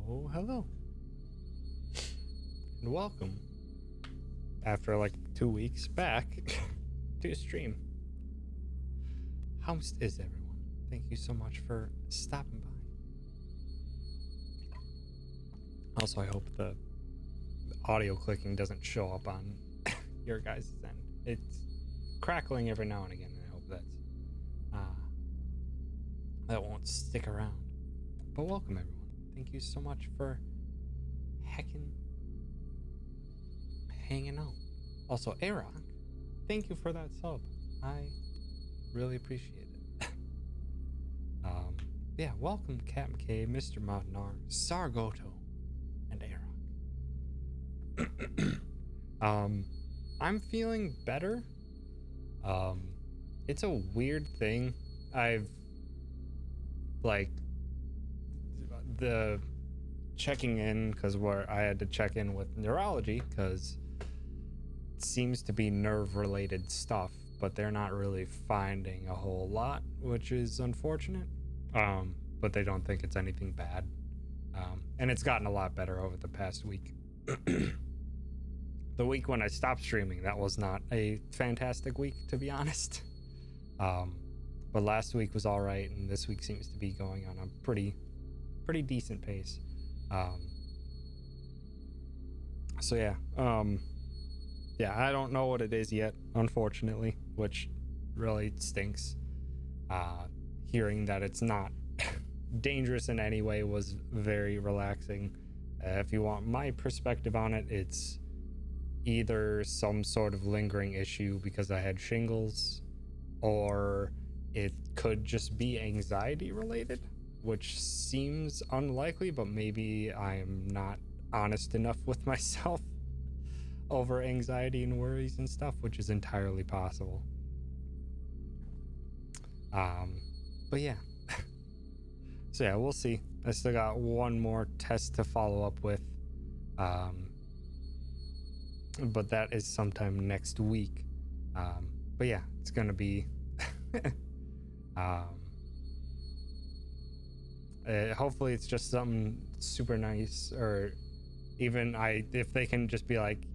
Hello, hello. And welcome, after like 2 weeks, back to a stream. How is everyone? Thank you so much for stopping by. Also, I hope the audio clicking doesn't show up on your guys' end. It's crackling every now and again, and I hope that won't stick around. But welcome, everyone. Thank you so much for hanging out. Also, Aaron, thank you for that sub. I really appreciate it. Yeah, welcome Captain K, Mr. Modnar, Sargoto, and Aaron. I'm feeling better. It's a weird thing. I've like the checking in, because where I had to check in with neurology because it seems to be nerve related stuff, but they're not really finding a whole lot, which is unfortunate. But they don't think it's anything bad. And it's gotten a lot better over the past week. The week when I stopped streaming, that was not a fantastic week, to be honest. But last week was all right, and this week seems to be going on a pretty decent pace. So yeah, I don't know what it is yet, unfortunately, which really stinks. Hearing that it's not dangerous in any way was very relaxing. If you want my perspective on it, it's either some sort of lingering issue because I had shingles, or it could just be anxiety related, which seems unlikely, but maybe I'm not honest enough with myself over anxiety and worries and stuff, which is entirely possible. But yeah. So yeah, we'll see. I still got one more test to follow up with. But that is sometime next week. But yeah, it's gonna be hopefully it's just something super nice, or even if they can just be like,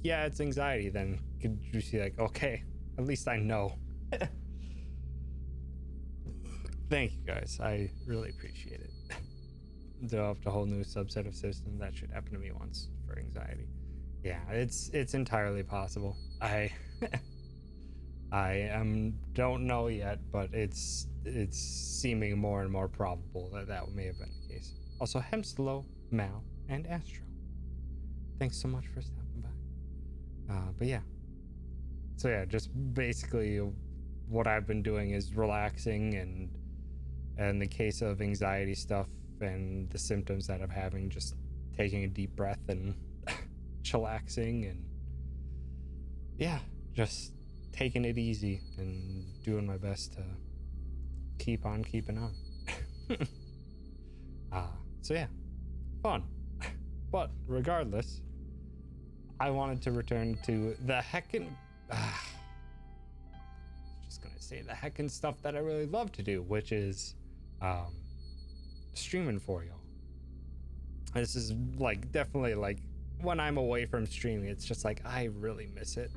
yeah, it's anxiety, then could you see like, okay, at least I know. Thank you guys, I really appreciate it. Developed a whole new subset of system that should happen to me once for anxiety. Yeah, it's entirely possible. I don't know yet, but it's seeming more and more probable that may have been the case. Also, Hemslow, Mal, and Astro, thanks so much for stopping by. But yeah, so yeah, just basically what I've been doing is relaxing, and in the case of anxiety stuff and the symptoms that I'm having, just taking a deep breath and chillaxing, and yeah, just taking it easy and doing my best to keep on keeping on. So yeah, fun. But regardless, I wanted to return to the heckin' just gonna say the heckin' stuff that I really love to do, which is streaming for y'all. This is like definitely like when I'm away from streaming, it's just like I really miss it.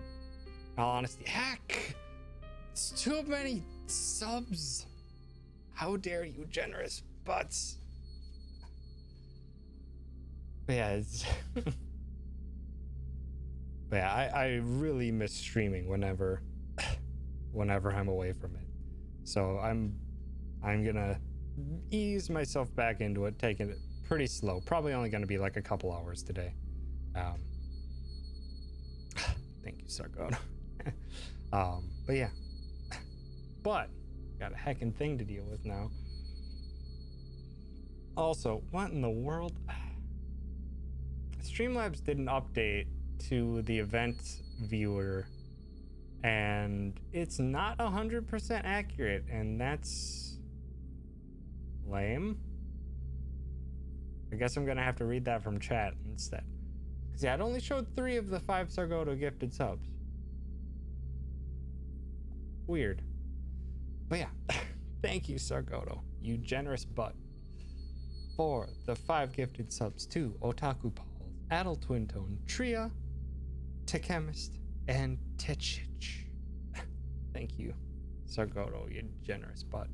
In all honesty, heck, it's too many subs. How dare you, generous butts. But yeah, it's but yeah, I really miss streaming whenever I'm away from it. So I'm gonna ease myself back into it, taking it pretty slow. Probably only gonna be like a couple hours today. Thank you, Sargon. But yeah, but got a heckin' thing to deal with now. Also, what in the world? Streamlabs did an update to the event viewer, and it's not 100% accurate, and that's lame. I guess I'm gonna have to read that from chat instead. Cause yeah, it only showed 3 of the 5 Sargoto gifted subs. Weird. But yeah, thank you, Sargoto, you generous butt. for the 5 gifted subs to Otaku Paul, Adel Twin Tone, Tria, Techemist, and Techich. Thank you, Sargoto, you generous butt.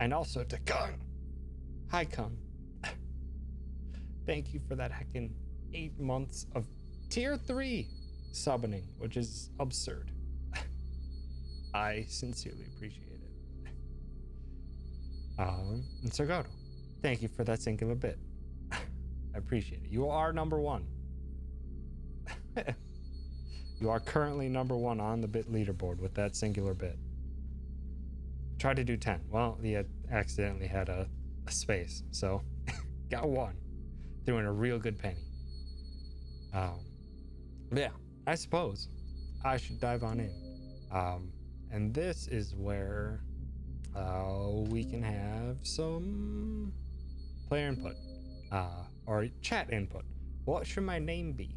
And also to Kung. Hi, Kung. Thank you for that heckin' 8 months of tier 3 subbing, which is absurd. I sincerely appreciate it. And Sargoto, thank you for that singular bit. I appreciate it. You are number 1. You are currently number 1 on the bit leaderboard with that singular bit. Tried to do 10. Well, he accidentally had a space, so got 1. Threw in a real good penny. Yeah, I suppose I should dive on in. And this is where we can have some player input or chat input. What should my name be?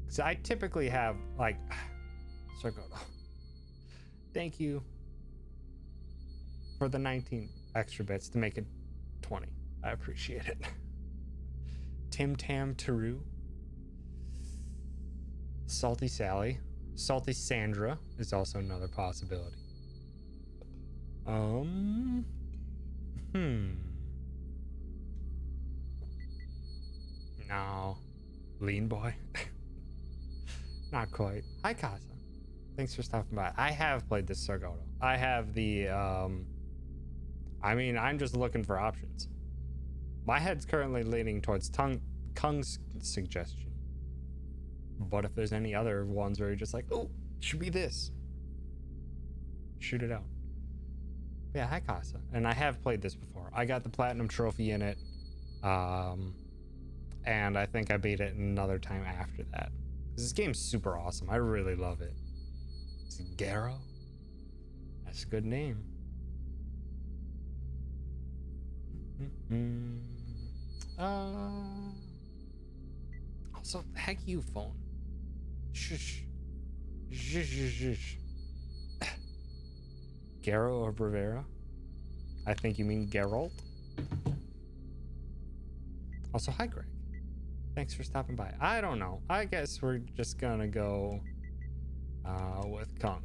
Because I typically have like Sargoto. Thank you for the 19 extra bits to make it 20. I appreciate it. Tim Tam Taru, Salty Sally, Salty Sandra is also another possibility. No. Lean Boy? Not quite. Hi, Casa. Thanks for stopping by. I have played this Sargoto. I have the, I mean, I'm just looking for options. My head's currently leaning towards Kung's suggestion. But if there's any other ones where you're just like, oh, should be this. Shoot it out. Yeah, hi, Casa. And I have played this before. I got the platinum trophy in it. And I think I beat it another time after that. This game's super awesome. I really love it. Is it Garo? That's a good name. Also, heck you, phone. Shush. Shush, shush, shush. Garo or Bravera? I think you mean Geralt. Also, hi, Greg. Thanks for stopping by. I don't know. I guess we're just gonna go with Kung's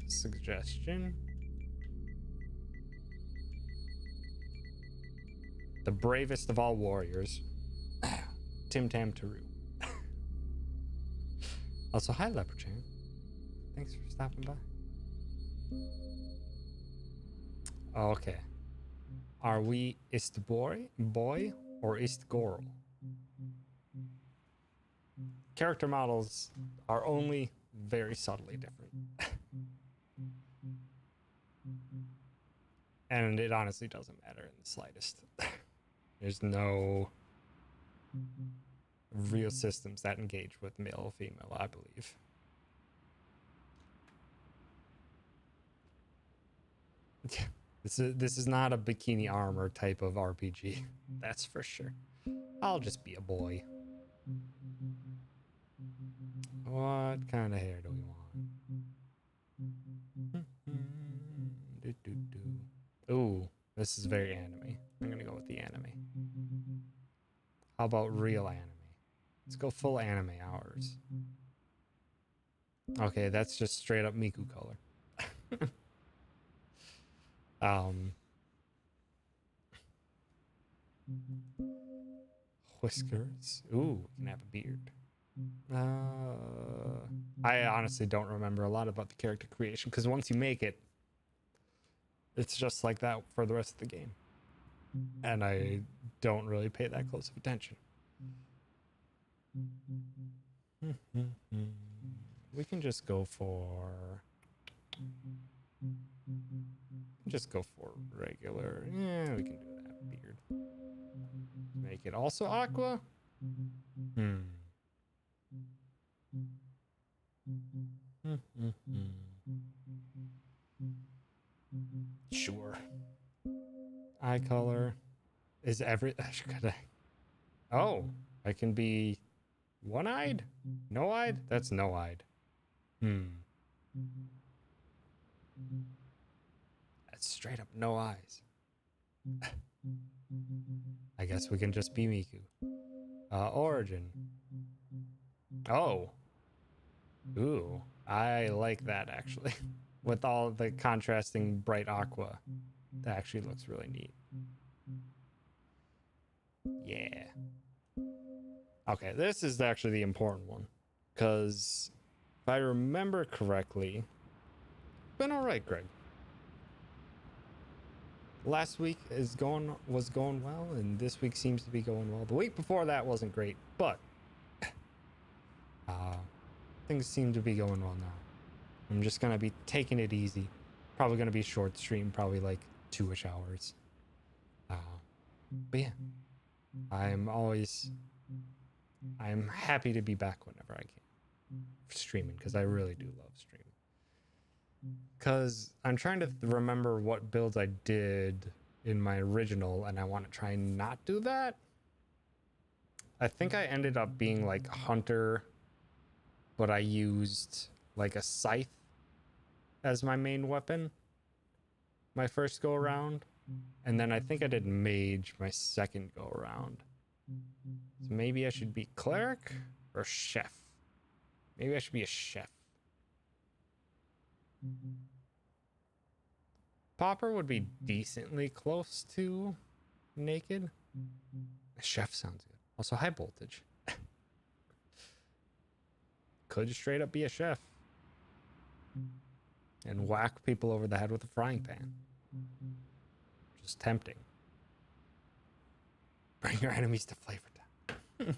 suggestion. The bravest of all warriors, Tim Tam Taru. Also, hi, Leprechaun. Thanks for stopping by. Okay. Are we boy or Goro? Character models are only very subtly different. And it honestly doesn't matter in the slightest. There's no real systems that engage with male or female, I believe. This is not a bikini armor type of RPG. That's for sure. I'll just be a boy. What kind of hair do we want? Ooh, this is very anime. I'm gonna go with the anime. How about real anime? Let's go full anime hours. Okay, that's just straight up Miku color. Whiskers. Ooh, we can have a beard. I honestly don't remember a lot about the character creation because once you make it, it's just like that for the rest of the game. And I don't really pay that close of attention. We can just go for regular. Yeah, we can do that beard. Make it also aqua. Sure. Eye color is oh, I can be one-eyed? No-eyed? That's no-eyed. That's straight up no eyes. I guess we can just be Miku. Origin. Oh. Ooh. I like that, actually. With all the contrasting bright aqua. That actually looks really neat. Yeah. Okay, this is actually the important one. Because if I remember correctly, been alright, Greg. Last week was going well, and this week seems to be going well. The week before that wasn't great, but things seem to be going well now. I'm just gonna be taking it easy. Probably gonna be a short stream, probably like 2-ish hours. But yeah, I'm happy to be back whenever I can streaming, because I really do love streaming. Because I'm trying to remember what builds I did in my original, and I want to try and not do that. I think I ended up being like Hunter, but I used like a scythe as my main weapon my first go around, and then I think I did mage my second go around. So maybe I should be cleric or chef. Maybe I should be a chef. Popper would be decently close to naked. A chef sounds good. Also high voltage. Could straight up be a chef and whack people over the head with a frying pan. Just tempting. Bring your enemies to Flavor Town.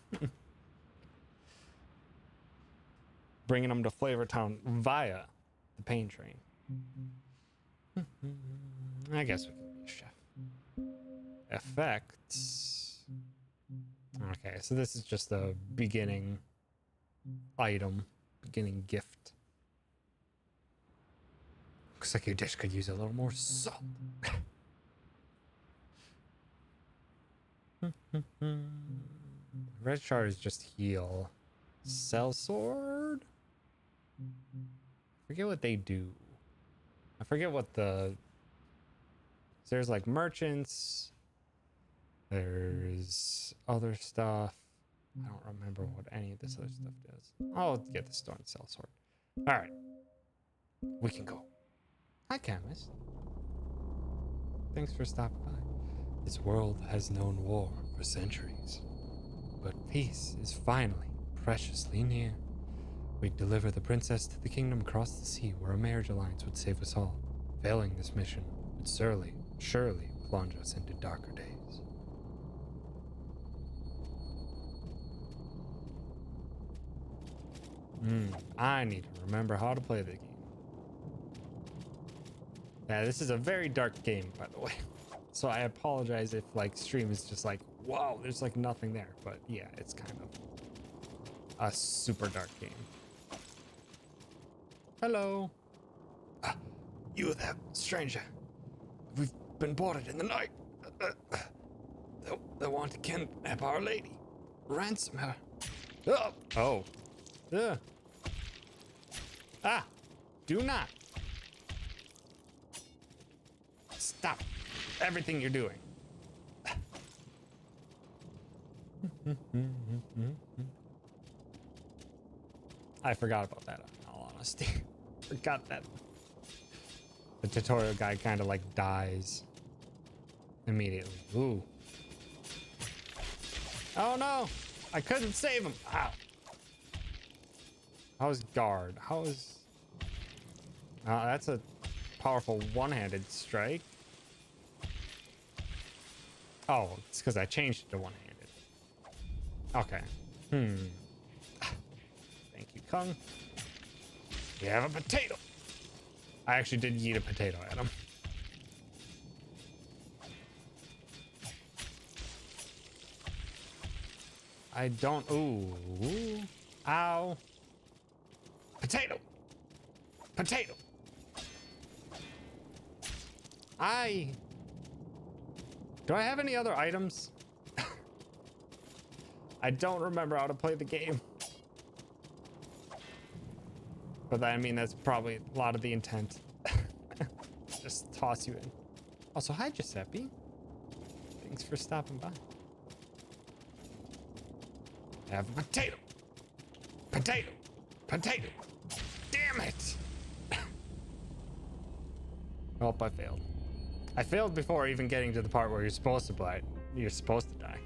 Bringing them to Flavor Town via the pain train. I guess we can be a chef. Effects. Okay, so this is just a beginning item, beginning gift. Looks like your dish could use a little more salt. Red shard is just heal. Cell sword? Forget what they do. I forget what the... There's like merchants. There's other stuff. I don't remember what any of this other stuff does. I'll get the stone cell sword. Alright. We can go. Hi, chemist. Thanks for stopping by. This world has known war for centuries, but peace is finally preciously near. We'd deliver the princess to the kingdom across the sea, where a marriage alliance would save us all. Failing this mission would surely plunge us into darker days. I need to remember how to play the game. Yeah, this is a very dark game, by the way. So I apologize if like stream is just like, wow, there's like nothing there. But yeah, it's kind of a super dark game. Hello. You there, stranger. We've been boarded in the night. They want to kidnap Our Lady. Ransom her. Oh. Do not. Stop everything you're doing. I forgot about that, in all honesty. Forgot that the tutorial guy kind of like dies immediately. Ooh. Oh no! I couldn't save him. Ow. How's guard? How is... that's a powerful one-handed strike. Oh, it's because I changed it to one-handed. Okay. Thank you, Kung. We have a potato. I actually did eat a potato at him. I don't... Ooh. Ow. Potato. Potato. Do I have any other items? I don't remember how to play the game. But I mean, that's probably a lot of the intent. Just toss you in. Also, hi, Giuseppe. Thanks for stopping by. Have a potato. Potato. Potato. Damn it. Oh, I failed. I failed before even getting to the part where you're supposed to die. You're supposed to die.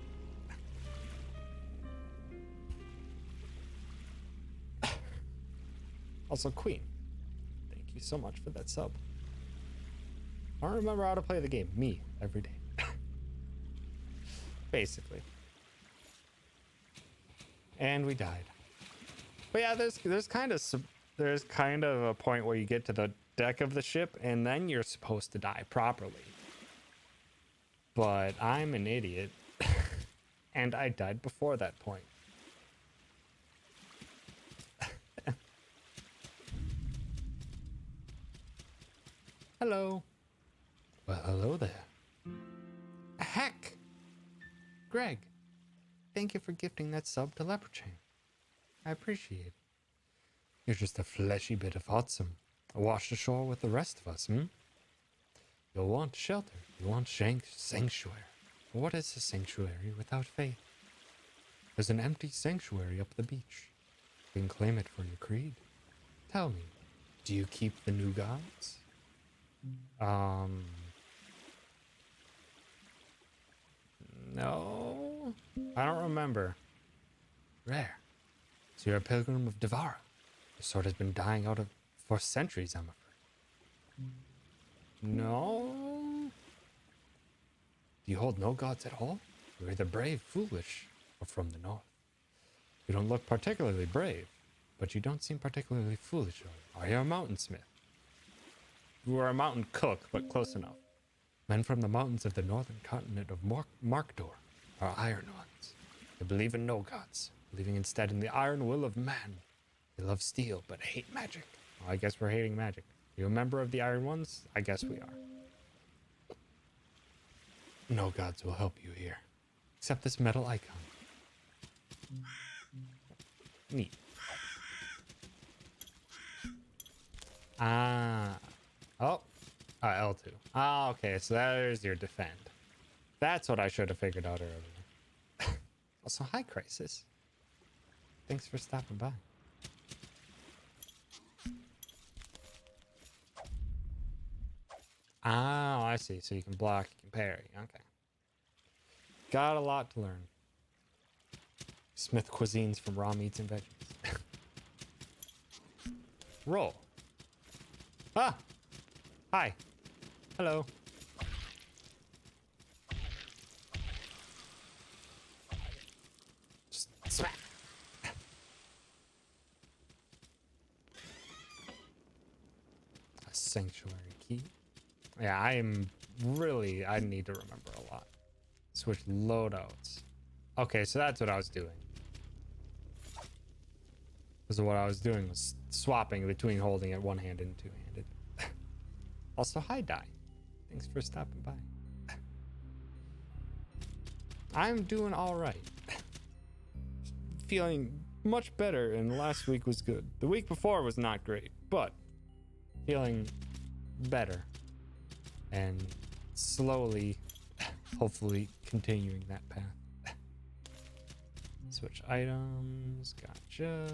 Also, Queen, thank you so much for that sub. I don't remember how to play the game. Me, every day. Basically. And we died. But yeah, there's kind of a point where you get to the deck of the ship and then you're supposed to die properly. But I'm an idiot. And I died before that point. Hello. Well, hello there. Heck! Greg, thank you for gifting that sub to Leprechaun. I appreciate it. You're just a fleshy bit of awesome. Washed ashore with the rest of us, You'll want shelter. You want sanctuary. What is a sanctuary without faith? There's an empty sanctuary up the beach. You can claim it for your creed. Tell me, do you keep the new gods? No. I don't remember. Rare. So you're a pilgrim of Devara. The sword has been dying out for centuries, I'm afraid. No. Do you hold no gods at all? You're either brave, foolish, or from the north. You don't look particularly brave, but you don't seem particularly foolish. Are you a mountain smith? You are a mountain cook, but close enough. Men from the mountains of the northern continent of Markdor are iron ones. They believe in no gods, believing instead in the iron will of man. They love steel, but hate magic. Well, I guess we're hating magic. You a member of the Iron Ones? I guess we are. No gods will help you here, except this metal icon. Neat. Ah. Oh. L2. Ah, okay, so there's your defend. That's what I should have figured out earlier. Also, hi, Crisis. Thanks for stopping by. Oh, I see. So you can block, you can parry. Okay. Got a lot to learn. Smith cuisines from raw meats and veggies. Roll. Ah! Hi. Hello. Just smack. A sanctuary key. Yeah, I need to remember a lot. Switch loadouts. Okay, so that's what I was doing. Because what I was doing was swapping between holding it one-handed and two-handed. Also, hi, Di. Thanks for stopping by. I'm doing all right. Feeling much better, and last week was good. The week before was not great, but feeling better. And slowly, hopefully, continuing that path. Switch items. Gotcha.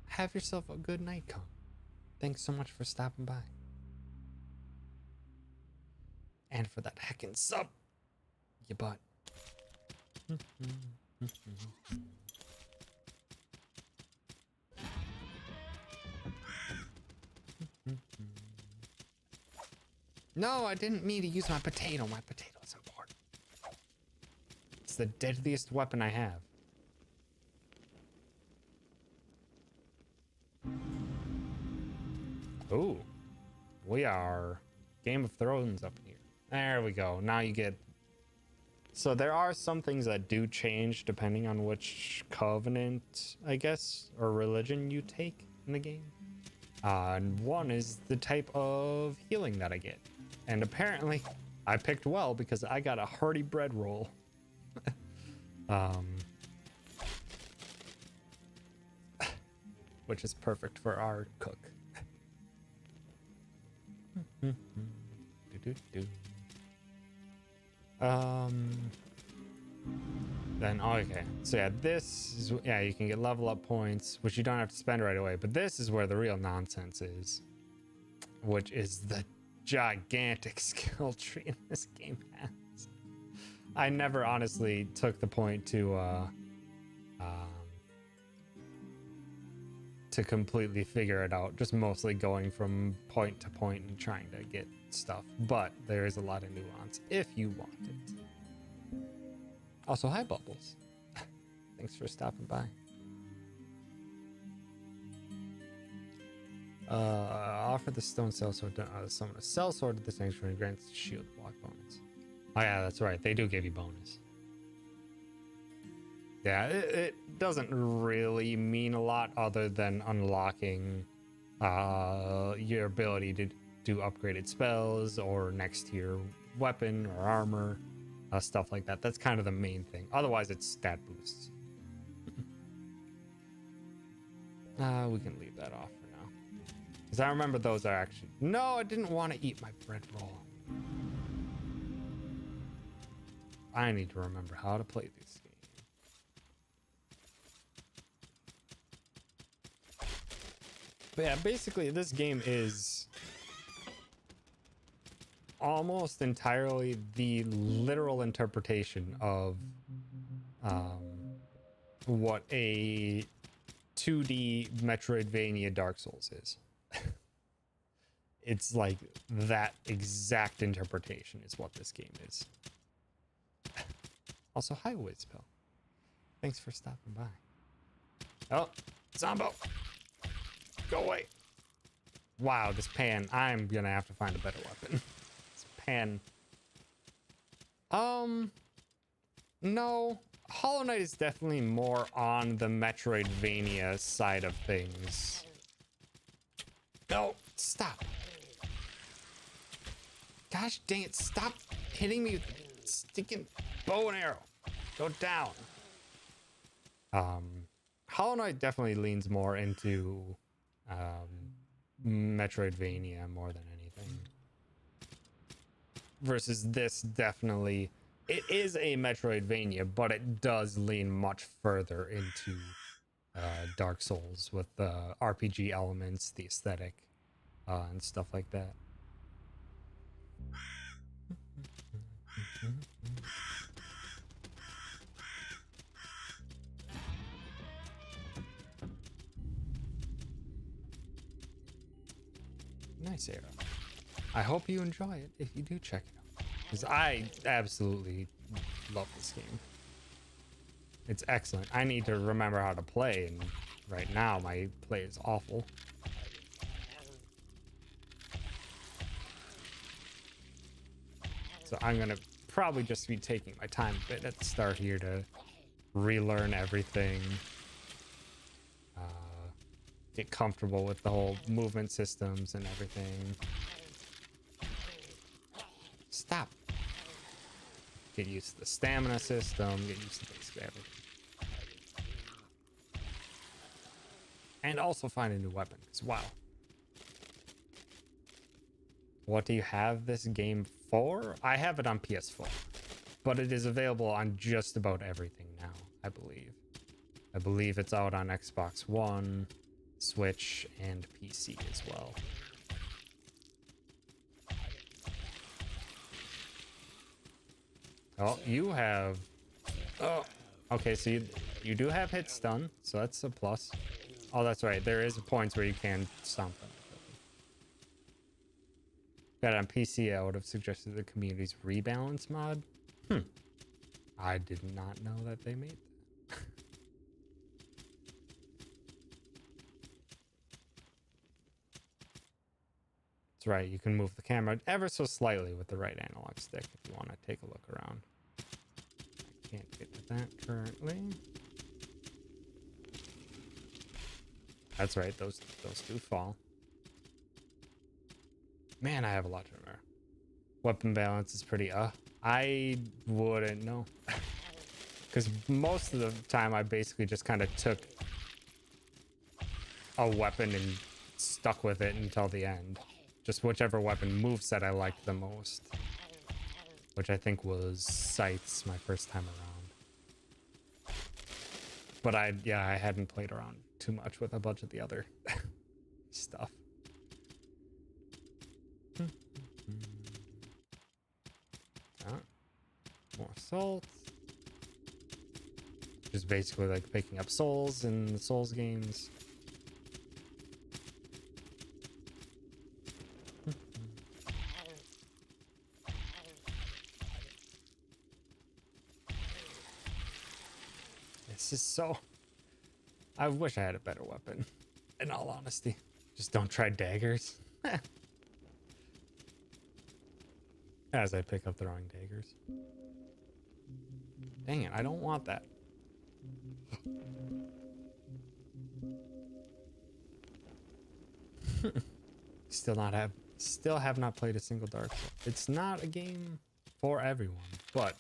Have yourself a good night, Con. Thanks so much for stopping by. And for that heckin' sub, you butt. No, I didn't mean to use my potato. My potato is important. It's the deadliest weapon I have. Ooh, we are Game of Thrones up here. There we go. Now you get... So there are some things that do change depending on which covenant, I guess, or religion you take in the game. And one is the type of healing that I get. And apparently, I picked well because I got a hearty bread roll. Which is perfect for our cook. Then okay, so yeah, this is, yeah, you can get level up points, which you don't have to spend right away, but this is where the real nonsense is, which is the gigantic skill tree in this game has. I never honestly took the point to completely figure it out, just mostly going from point to point and trying to get stuff, but there is a lot of nuance if you want it. Also, hi Bubbles. Thanks for stopping by. Offer the stone cell sword to summon a cell sword at the sanctuary and grants shield block bonus. Oh yeah, that's right. They do give you bonus. Yeah, it doesn't really mean a lot other than unlocking your ability to do upgraded spells or next to your weapon or armor. Stuff like that. That's kind of the main thing. Otherwise, it's stat boosts. We can leave that off for now. Because I remember those are actually... No, I didn't want to eat my bread roll. I need to remember how to play this game. But yeah, basically, this game is... almost entirely the literal interpretation of what a 2D Metroidvania Dark Souls is. It's like that exact interpretation is what this game is. Also, hi Wizpel. Thanks for stopping by. Oh, Zombo! Go away! Wow, this pan. I'm gonna have to find a better weapon. Pan. No. Hollow Knight is definitely more on the Metroidvania side of things. No, stop. Gosh dang it, stop hitting me with the stinking bow and arrow. Go down. Hollow Knight definitely leans more into Metroidvania more than anything. Versus this, definitely it is a Metroidvania, but it does lean much further into Dark Souls with the RPG elements, the aesthetic, and stuff like that. Nice arrow. I hope you enjoy it if you do check it out, because I absolutely love this game. It's excellent. I need to remember how to play, and right now my play is awful. So I'm gonna probably just be taking my time a bit at the start here to relearn everything, get comfortable with the whole movement systems and everything. Stop. Get used to the stamina system, get used to basically everything. And also find a new weapon, because wow. What do you have this game for? I have it on PS4, but it is available on just about everything now, I believe. I believe it's out on Xbox One, Switch, and PC as well. Oh, you have... Oh, okay, so you do have hit stun, so that's a plus. Oh, that's right. There is points where you can stomp them. Got it on PC. I would have suggested the community's rebalance mod. I did not know that they made that. That's right. You can move the camera ever so slightly with the right analog stick if you want to take a look around. I can't get to that currently. That's right. Those do fall. Man, I have a lot to remember. Weapon balance is pretty, I wouldn't know. Because most of the time I basically just kind of took a weapon and stuck with it until the end. just whichever weapon moveset I liked the most, which I think was Sights my first time around. But I hadn't played around too much with a bunch of the other stuff. More salt. Just basically like picking up souls in the Souls games. This is so... I wish I had a better weapon, in all honesty. Just don't try daggers. As I pick up the wrong daggers. Dang it, I don't want that. Still have not played a single Dark Souls. It's not a game for everyone, but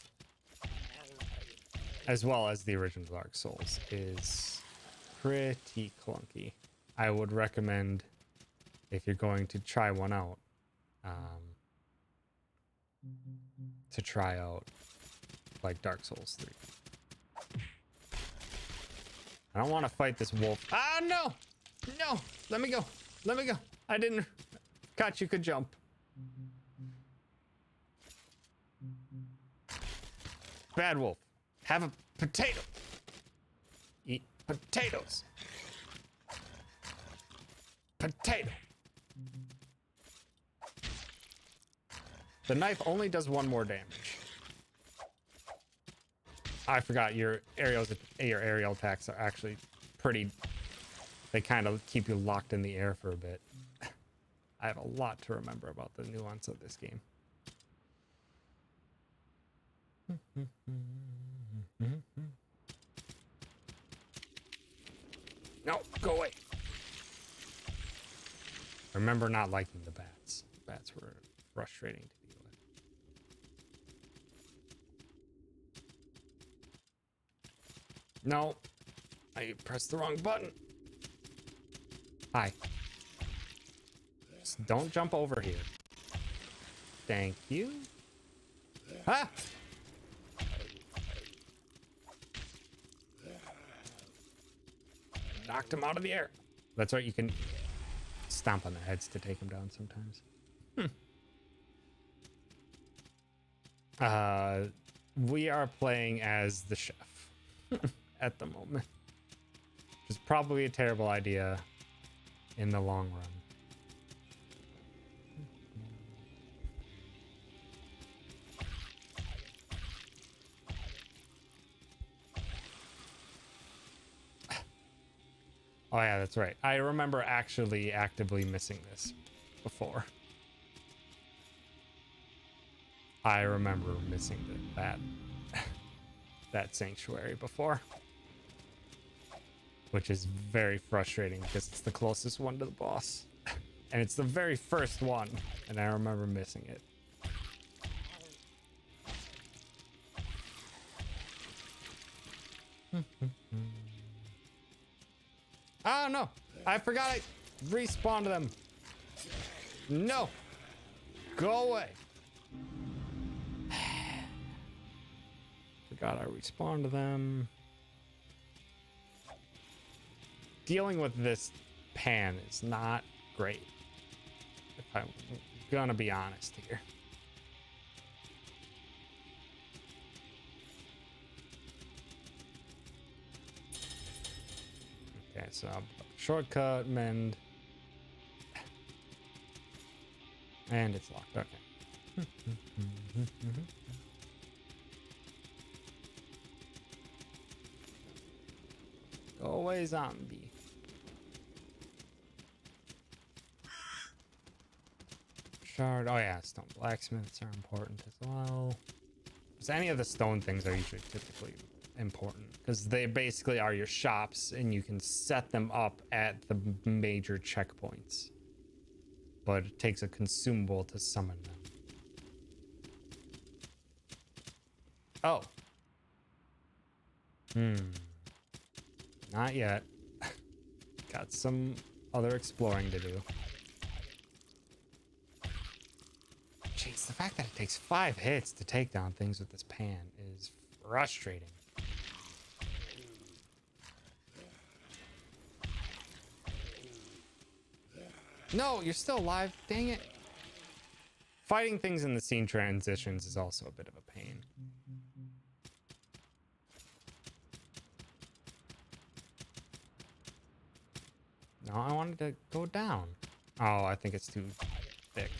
as well as the original Dark Souls is pretty clunky. I would recommend, if you're going to try one out, to try out like Dark Souls 3. I don't want to fight this wolf. Ah, no! No! Let me go. Let me go. I didn't... Thought you could jump. Bad wolf. Have a potato. Eat potatoes. Potato. The knife only does 1 more damage. I forgot your aerial attacks are actually pretty... They kind of keep you locked in the air for a bit. I have a lot to remember about the nuance of this game. No, go away. Remember not liking the bats. The bats were frustrating to deal with. No, I pressed the wrong button. Hi. Just don't jump over here. Thank you. Ah! Knocked him out of the air. That's right, you can stomp on their heads to take them down sometimes. We are playing as the chef at the moment. Which is probably a terrible idea in the long run. Oh yeah, that's right. I remember actually actively missing this before. I remember missing that sanctuary before. Which is very frustrating because it's the closest one to the boss. And it's the very first one, and I remember missing it. Oh no! I forgot I respawned them. No! Go away! Forgot I respawned them. Dealing with this pan is not great, if I'm gonna be honest here. Okay, so shortcut, mend. And it's locked, okay. Go away, zombie. Shard. Oh yeah, stone blacksmiths are important as well. Because any of the stone things are usually typically important because they basically are your shops and you can set them up at the major checkpoints. But it takes a consumable to summon them. Oh. Not yet. Got some other exploring to do. the fact that it takes 5 hits to take down things with this pan is frustrating. No, you're still alive. Dang it. Fighting things in the scene transitions is also a bit of a pain. No, I wanted to go down. Oh, I think it's too thick.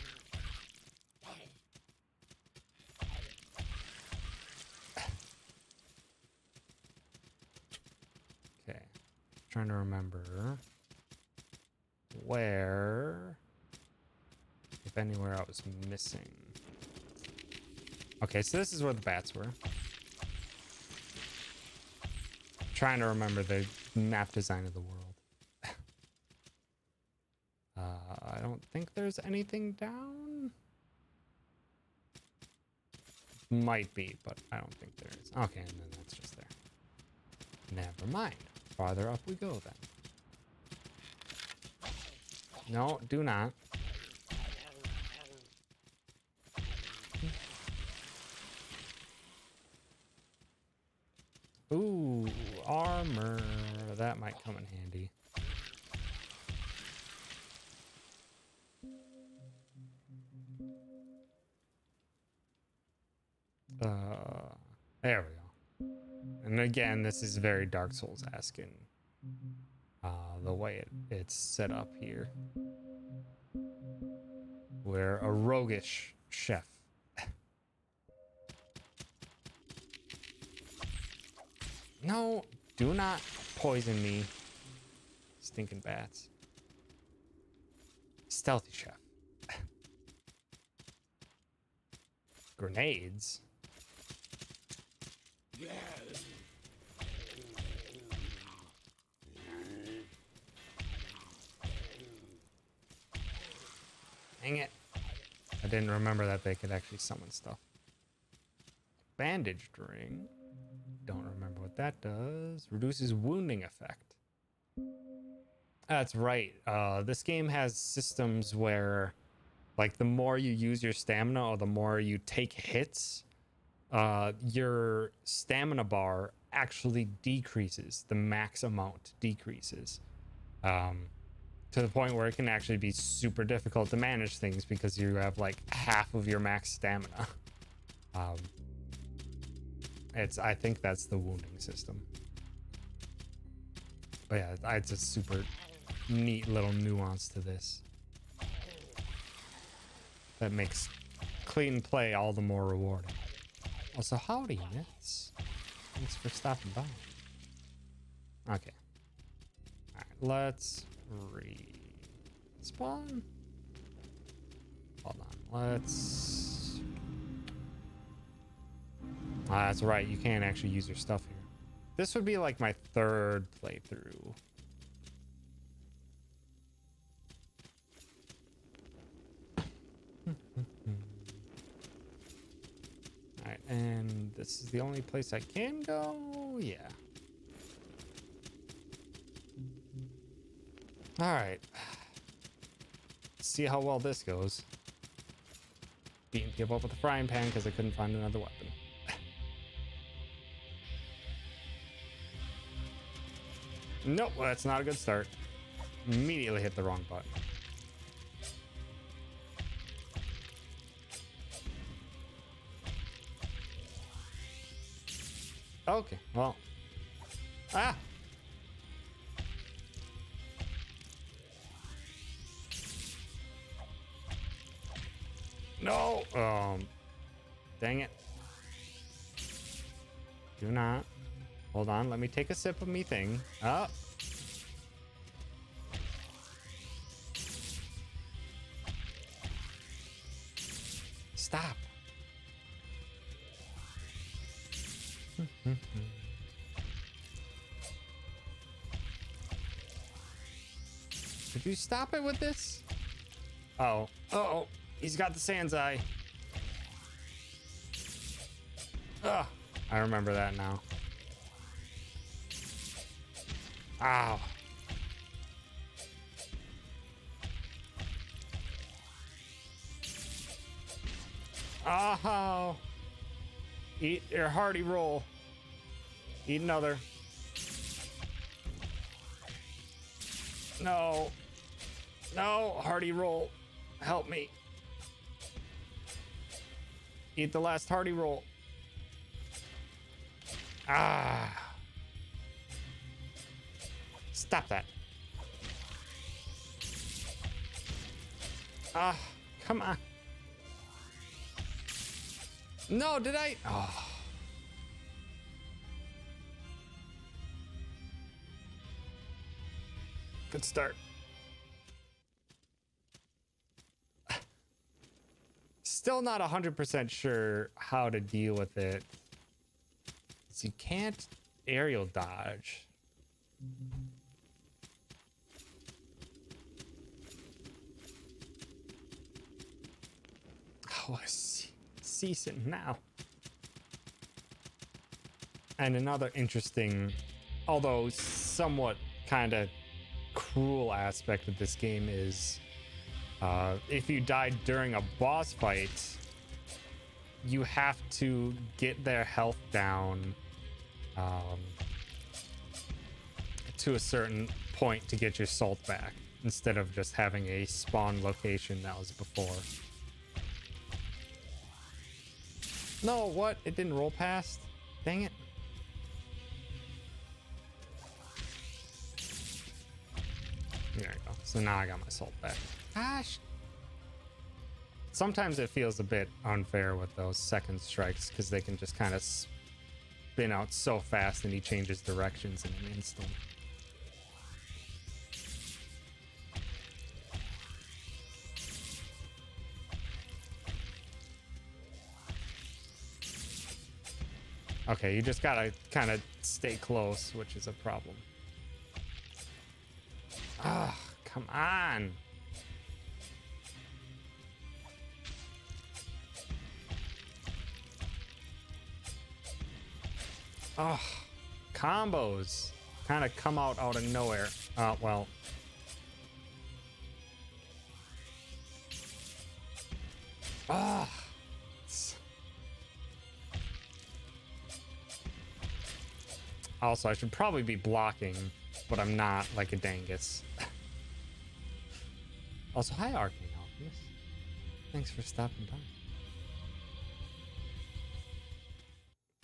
Okay. Trying to remember where, if anywhere, I was missing. Okay, so this is where the bats were. Trying to remember the map design of the world. I don't think there's anything down. Might be, but I don't think there is. Okay, and then that's just there. Never mind. Farther up we go then. No, do not. Ooh, armor. That might come in handy. There we go. And again, this is very Dark Souls-esque in the way it's set up here. We're a roguish chef. No, do not poison me. Stinking bats. Stealthy chef. Grenades? Dang it. I didn't remember that they could actually summon stuff. Bandaged ring. Don't remember what that does. Reduces wounding effect. That's right. This game has systems where, like, the more you use your stamina or the more you take hits, your stamina bar actually decreases. The max amount decreases. To the point where it can actually be super difficult to manage things because you have like half of your max stamina. I think that's the wounding system. But yeah, it's a super neat little nuance to this that makes clean play all the more rewarding. Also, howdy, Nits. Thanks for stopping by. Okay. Alright, let's respawn. Hold on, let's... that's right, you can't actually use your stuff here. This would be like my 3rd playthrough. Alright, and this is the only place I can go? Yeah. Alright. Let's see how well this goes. Didn't give up with the frying pan because I couldn't find another weapon. Nope, well, that's not a good start. Immediately hit the wrong button. Okay, well. Ah! No! Dang it. Do not. Hold on, let me take a sip of me thing. Oh. Stop. Could you stop it with this? Uh-oh. Uh-oh. He's got the Sans Eye. Ugh. I remember that now. Ow. Oh, eat your hearty roll. Eat another. No. No, hearty roll. Help me. Eat the last hearty roll. Ah. Stop that. Ah, come on. No, did I? Oh. Good start. Still not 100% sure how to deal with it. So you can't aerial dodge. Oh, I see it now. And another interesting, although somewhat kind of cruel aspect of this game is if you die during a boss fight, you have to get their health down to a certain point to get your salt back, instead of just having a spawn location that was before. No, what? It didn't roll past? Dang it. There we go. So now I got my salt back. Gosh. Sometimes it feels a bit unfair with those second strikes because they can just kind of spin out so fast and he changes directions in an instant. Okay, you just gotta kind of stay close, which is a problem. Ah, oh, come on. Oh, combos kind of come out of nowhere. Well. Ah. Oh. Also, I should probably be blocking, but I'm not, like a dangus. Also, hi, Arcane Alchemist. Thanks for stopping by.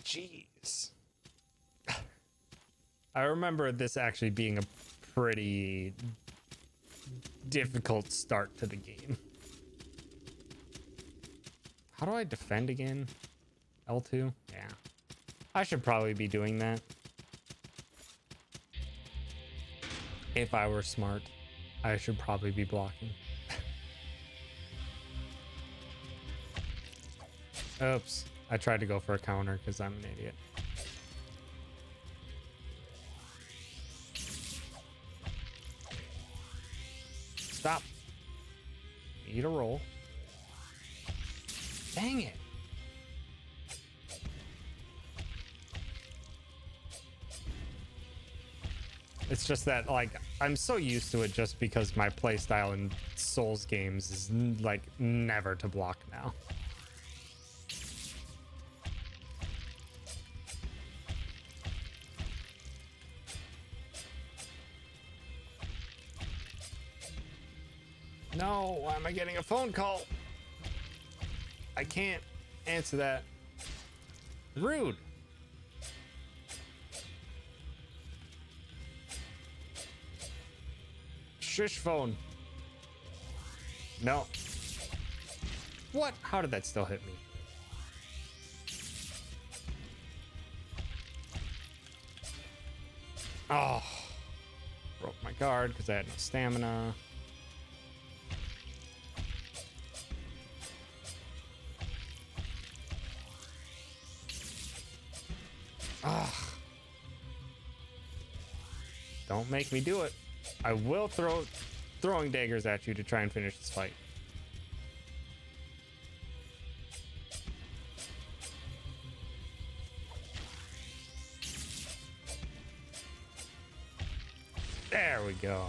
Jeez. I remember this actually being a pretty difficult start to the game. How do I defend again? L2? Yeah. I should probably be doing that. If I were smart, I should probably be blocking. Oops. I tried to go for a counter because I'm an idiot. Stop. Eat a roll. Dang it. It's just that, like, I'm so used to it just because my playstyle in Souls games is, like, never to block now. No, why am I getting a phone call? I can't answer that. Rude. Shush phone. No. What? How did that still hit me? Oh. Broke my guard because I had no stamina. Ugh. Don't make me do it. I will throw throwing daggers at you to try and finish this fight. There we go.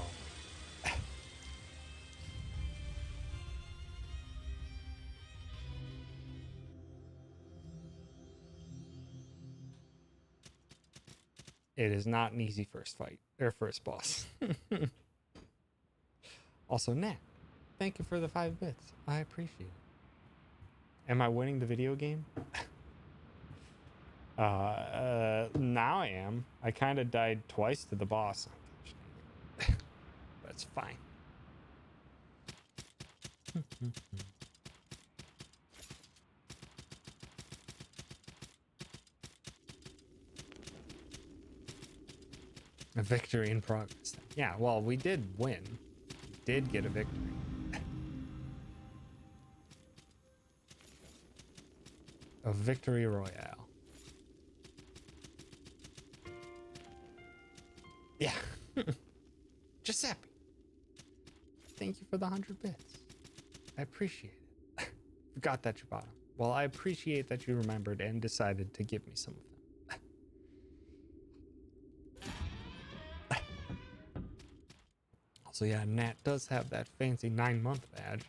it is not an easy first fight or first boss. Also, Nat, thank you for the 5 bits. I appreciate it. Am I winning the video game? Now I am. I kind of died twice to the boss. That's fine. A victory in progress. Yeah, well, we did win. We did get a victory. A victory royale. Yeah. Giuseppe. Thank you for the 100 bits. I appreciate it. Forgot that you bought them. Well, I appreciate that you remembered and decided to give me some of them. Also, yeah, Nat does have that fancy 9-month badge.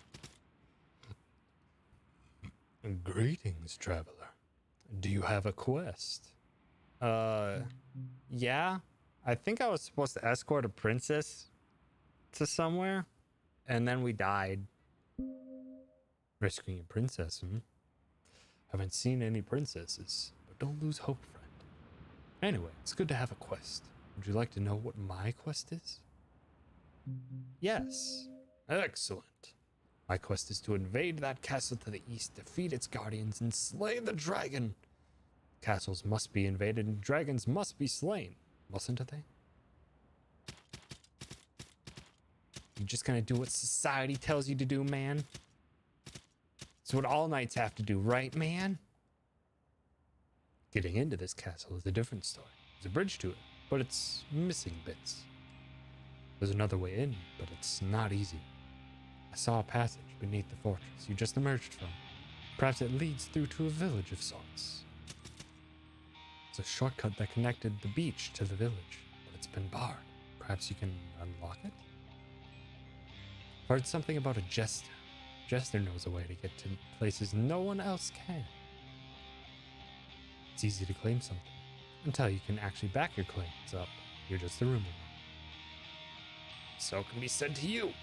Greetings, traveler. Do you have a quest? Yeah. I think I was supposed to escort a princess to somewhere, and then we died. Rescuing a princess, Haven't seen any princesses, but don't lose hope, friend. Anyway, it's good to have a quest. Would you like to know what my quest is? Yes. Excellent. My quest is to invade that castle to the east, defeat its guardians, and slay the dragon. Castles must be invaded and dragons must be slain, mustn't they? You're just gonna do what society tells you to do, man? It's what all knights have to do, right, man? Getting into this castle is a different story. There's a bridge to it, but it's missing bits. There's another way in, but it's not easy. I saw a passage beneath the fortress you just emerged from. Perhaps it leads through to a village of sorts. It's a shortcut that connected the beach to the village, but it's been barred. Perhaps you can unlock it? Heard something about a jester. Jester knows a way to get to places no one else can. It's easy to claim something. Until you can actually back your claims up, you're just a rumor. So can be said to you.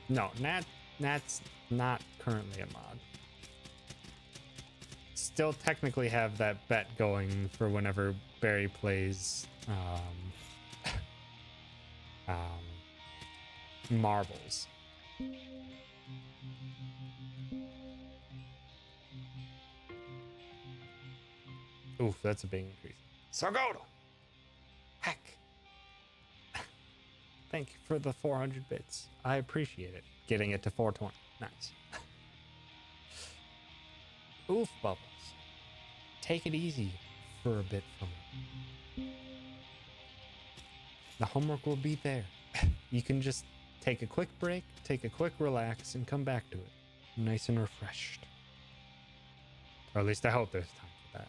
No, Nat's not currently a mod. Still technically have that bet going for whenever Barry plays marbles. Oof, that's a big increase. Sargoto! Heck! Thank you for the 400 bits. I appreciate it. Getting it to 420. Nice. Oof, Bubbles. Take it easy for a bit from me. The homework will be there. You can just take a quick break, take a quick relax, and come back to it. Nice and refreshed. Or at least I hope there's time for that.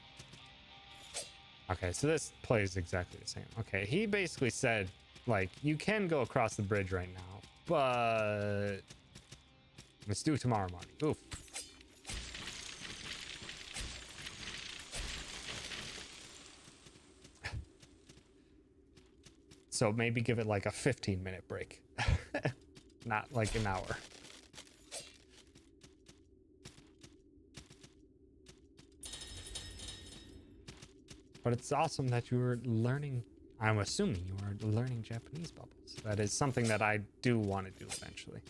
Okay, so this plays exactly the same. Okay, he basically said, like, you can go across the bridge right now, but let's do it tomorrow morning. Oof. So maybe give it like a 15-minute break. Not like an hour. But it's awesome that you were learning. I'm assuming you are learning Japanese, Bubbles. That is something that I do want to do eventually.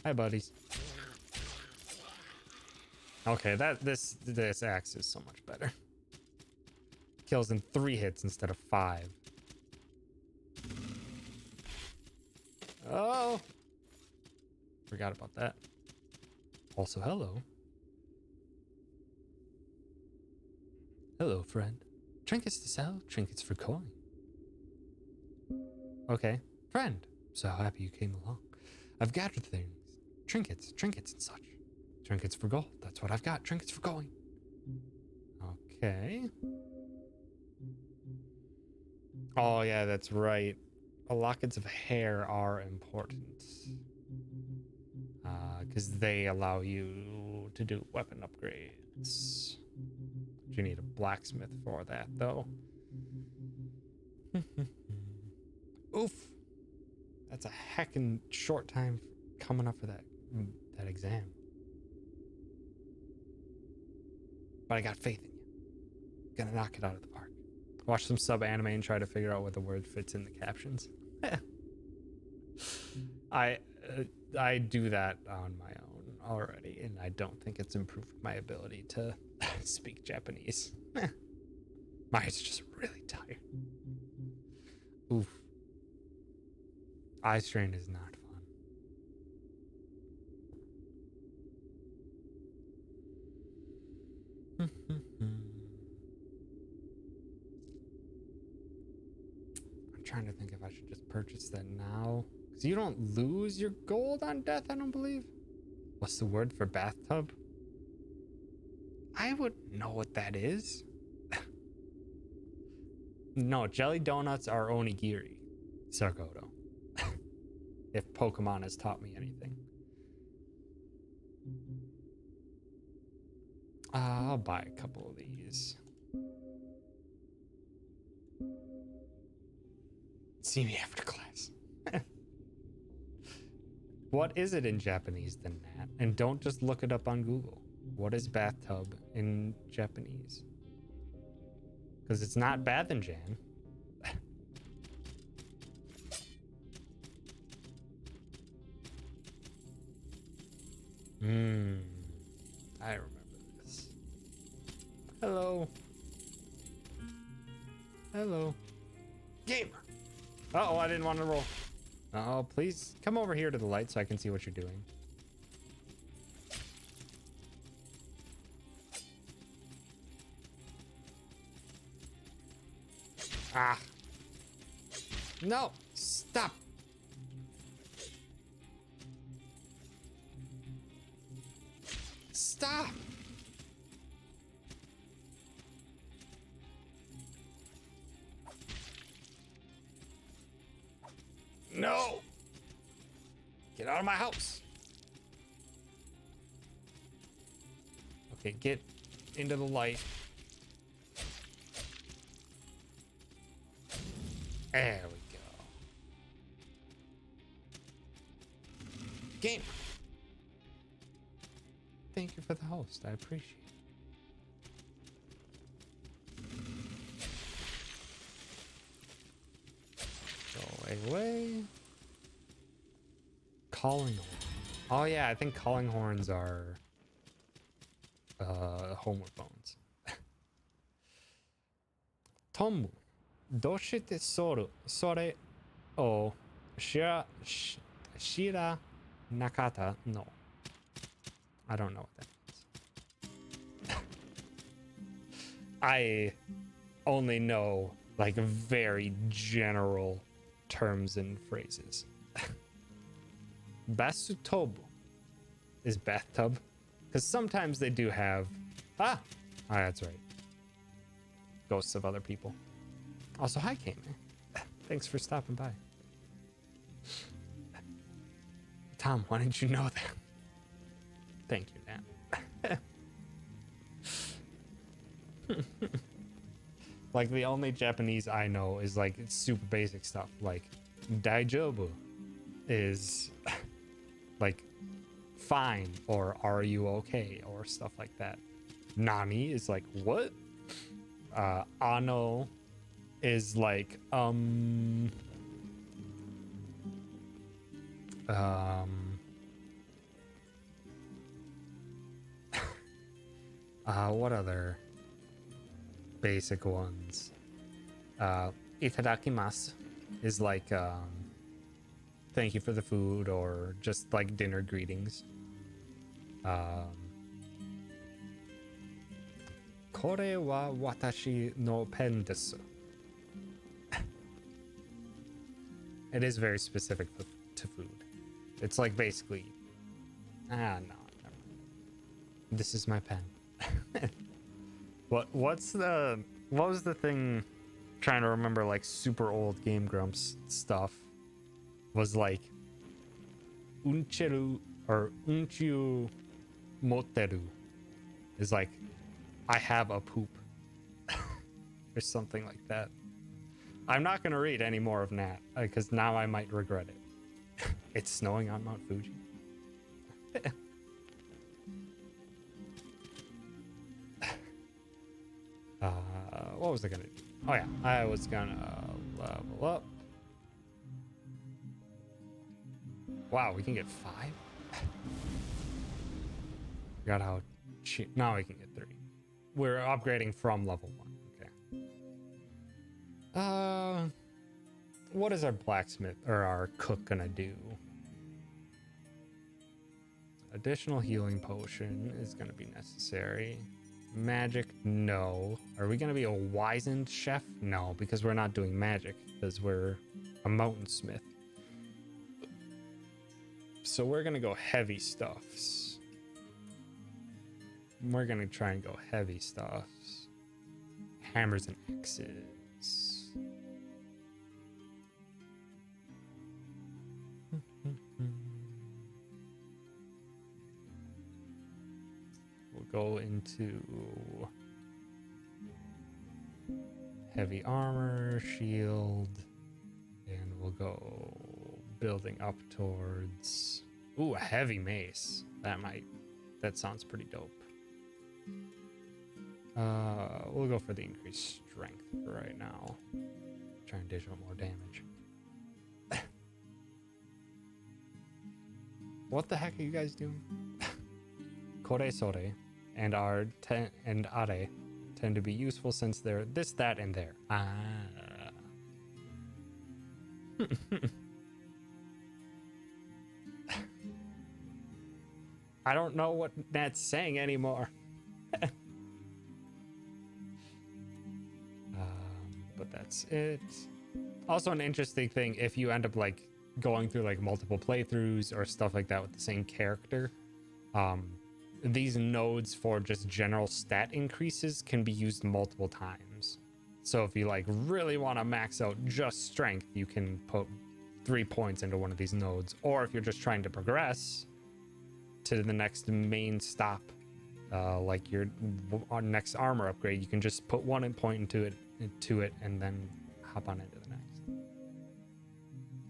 Hi, buddies. Okay, this axe is so much better. Kills in 3 hits instead of 5. Oh! Forgot about that. Also, hello. Hello, friend. Trinkets to sell, trinkets for coin. Okay. Friend, so happy you came along. I've gathered things. Trinkets and such. Trinkets for gold. That's what I've got. Trinkets for coin. Okay. Oh, yeah, that's right. lockets of hair are important. Because they allow you to do weapon upgrades. You need a blacksmith for that, though. Oof. That's a heckin' short time coming up for that exam. But I got faith in you. Gonna knock it out of the park. Watch some sub anime and try to figure out what the word fits in the captions. I do that on my own already, and I don't think it's improved my ability to speak Japanese. My head's just really tired. Oof. Eye strain is not fun. I'm trying to think if I should just purchase that now. Because you don't lose your gold on death, I don't believe. What's the word for bathtub? I wouldn't know what that is. No, jelly donuts are onigiri. Sargoto. If Pokemon has taught me anything. I'll buy a couple of these. See me after class. What is it in Japanese then, Nat? And don't just look it up on Google. What is bathtub in Japanese? Because it's not Bathenjan. I remember this. Hello. Hello. Gamer. Uh-oh, I didn't want to roll. Oh, please come over here to the light so I can see what you're doing. Ah. No, stop. Stop. No. Get out of my house. Okay, get into the light. There we go. Game. Thank you for the host. I appreciate it. Go away. Calling horn. Oh yeah, I think calling horns are homophones. Tomu, doshite sore o shira nakata no. I don't know what that means. I only know like very general terms and phrases. Basutobu is bathtub, because sometimes they do have that's right, ghosts of other people. Also, hi Kamer, thanks for stopping by. Tom, why didn't you know that? Thank you, Nat. Like the only Japanese I know is like super basic stuff, like daijobu is like fine, or are you okay, or stuff like that. Nani is like what? Ano is like what other basic ones? Itadakimasu is like thank you for the food, or just like dinner greetings. Kore wa watashi no pen desu. It is very specific to food. It's like basically, no, never mind. This is my pen. What was the thing trying to remember like super old Game Grumps stuff was like uncheru or unchiu moteru is like I have a poop or something like that. I'm not going to read any more of Nat because now I might regret it. It's snowing on Mount Fuji. What was I gonna do? Oh yeah, I was gonna level up. Wow, we can get 5? Forgot how cheap. Now we can get 3. We're upgrading from level 1. Okay. What is our blacksmith or our cook gonna do? Additional healing potion is gonna be necessary. Magic, no. Are we gonna be a wizened chef? No, because we're not doing magic, because we're a mountain smith. So we're gonna go heavy stuffs. We're gonna try and go heavy stuffs. Hammers and axes. Go into heavy armor, shield, and we'll go building up towards a heavy mace. That sounds pretty dope. We'll go for the increased strength for right now. Try and dish out more damage. What the heck are you guys doing? Kore sore and are and are tend to be useful since they're this, that, and there. I don't know what that's saying anymore. But that's it. Also an interesting thing, if you end up like going through like multiple playthroughs or stuff like that with the same character, these nodes for just general stat increases can be used multiple times. So if you like really want to max out just strength, you can put 3 points into one of these nodes. Or if you're just trying to progress to the next main stop, like your next armor upgrade, you can just put 1 point into it and then hop on into the next.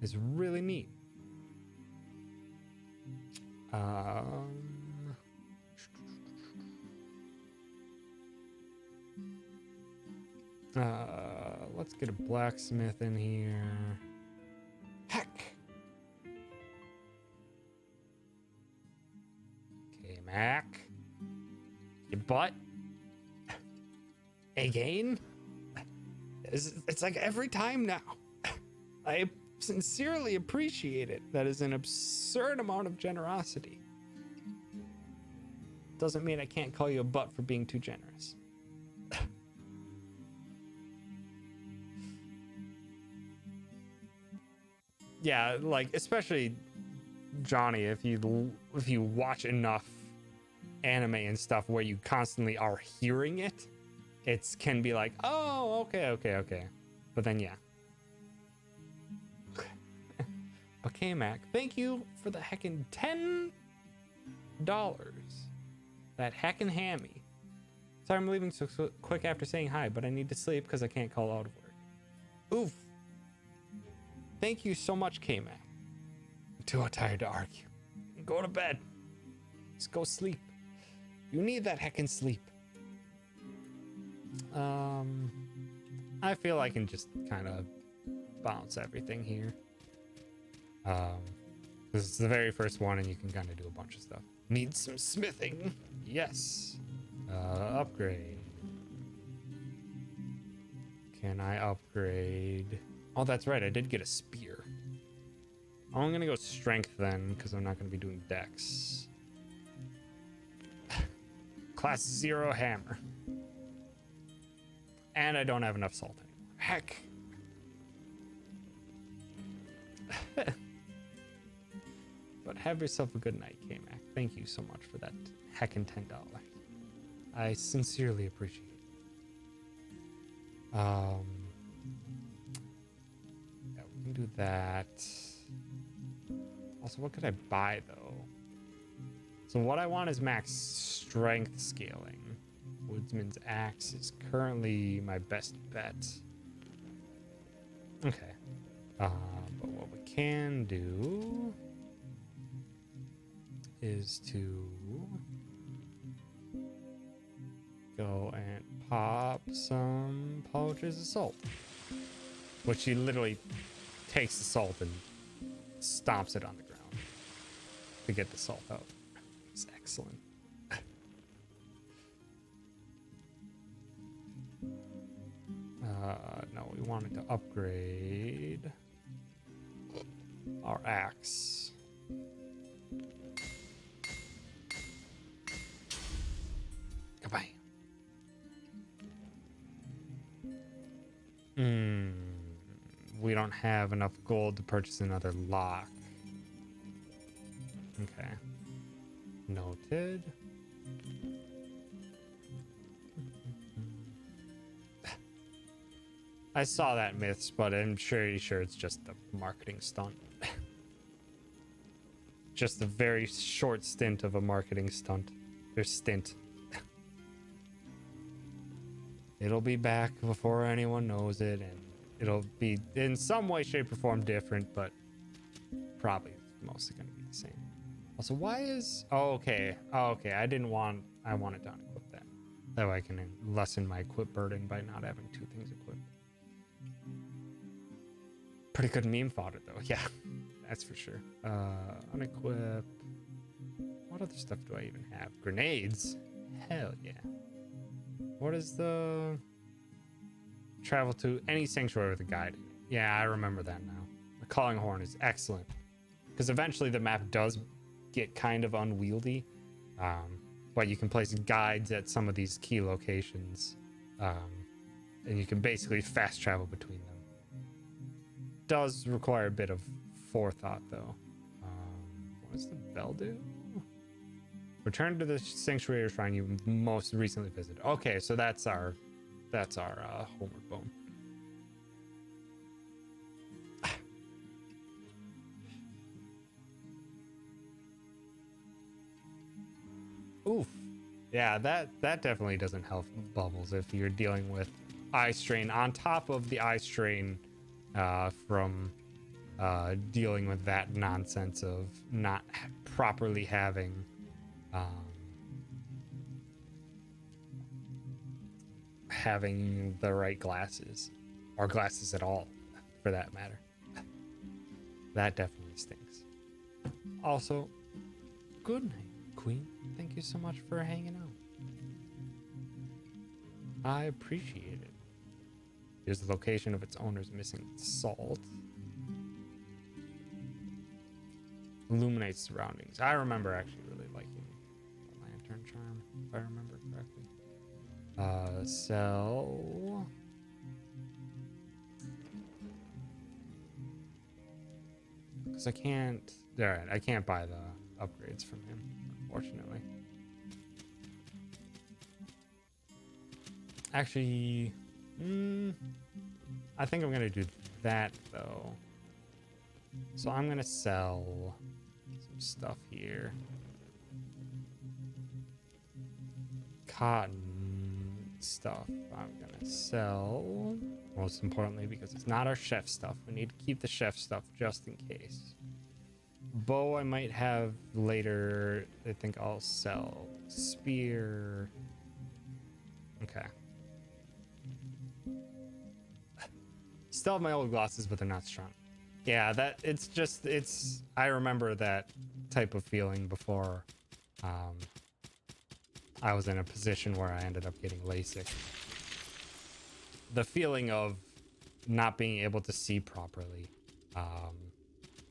It's really neat. Let's get a blacksmith in here. Heck. Okay, Mac. Your butt. Again? It's like every time now. I sincerely appreciate it. That is an absurd amount of generosity. Doesn't mean I can't call you a butt for being too generous. Yeah, like especially Johnny, if you watch enough anime and stuff where you constantly are hearing it, it can be like, oh, okay. But then yeah. Okay, Mac. Thank you for the heckin' $10. That heckin' hammy. Sorry I'm leaving so quick after saying hi, but I need to sleep because I can't call out of work. Oof. Thank you so much, K-Mac. I'm too tired to argue. Go to bed. Just go sleep. You need that heckin' sleep. I feel I can just kind of bounce everything here. This is the very first one, and you can kind of do a bunch of stuff. Need some smithing. Yes. Upgrade. Can I upgrade? Oh, that's right. I did get a spear. I'm going to go strength then, because I'm not going to be doing dex. Class 0 hammer. And I don't have enough salt anymore. Heck. But have yourself a good night, K-Mac. Thank you so much for that heckin' $10. I sincerely appreciate it. can do that. Also, what could I buy though? So what I want is max strength scaling. Woodsman's axe is currently my best bet. Okay. But what we can do is to go and pop some pouches of salt, which he literally takes the salt and stomps it on the ground to get the salt out. It's excellent. No, we wanted to upgrade our axe. Goodbye. We don't have enough gold to purchase another lock. Okay. Noted. I saw that myths, but I'm sure it's just a marketing stunt. Just a very short stint of a marketing stunt. Or stint. It'll be back before anyone knows it, and it'll be in some way, shape, or form different, but probably mostly going to be the same. Also, why is... Oh, okay. Oh, okay. I wanted to unequip that. That way I can lessen my equip burden by not having two things equipped. Pretty good meme fodder, though. Yeah, that's for sure. Unequip. What other stuff do I even have? Grenades? Hell yeah. What is the... Travel to any sanctuary with a guide? Yeah, I remember that now. The calling horn is excellent. Because eventually the map does get kind of unwieldy. But you can place guides at some of these key locations. And you can basically fast travel between them. Does require a bit of forethought, though. What does the bell do? Return to the sanctuary or shrine you most recently visited. Okay, so that's our homeward bone. Oof. Yeah, that definitely doesn't help Bubbles if you're dealing with eye strain on top of the eye strain from dealing with that nonsense of not properly having having the right glasses, or glasses at all for that matter. That definitely stinks. Also, good night, Queen. Thank you so much for hanging out. I appreciate it. Here's the location of its owner's missing salt. Illuminates surroundings. I remember actually really liking the lantern charm, if I remember correctly. Sell. Because I can't... Alright, I can't buy the upgrades from him, unfortunately. Actually... I think I'm going to do that, though. So I'm going to sell some stuff here. Cotton stuff I'm going to sell. Most importantly, because it's not our chef stuff. We need to keep the chef stuff just in case. Bow I might have later. I think I'll sell spear. Okay. Still have my old glasses, but they're not strong. Yeah, I remember that type of feeling before I was in a position where I ended up getting LASIK. The feeling of not being able to see properly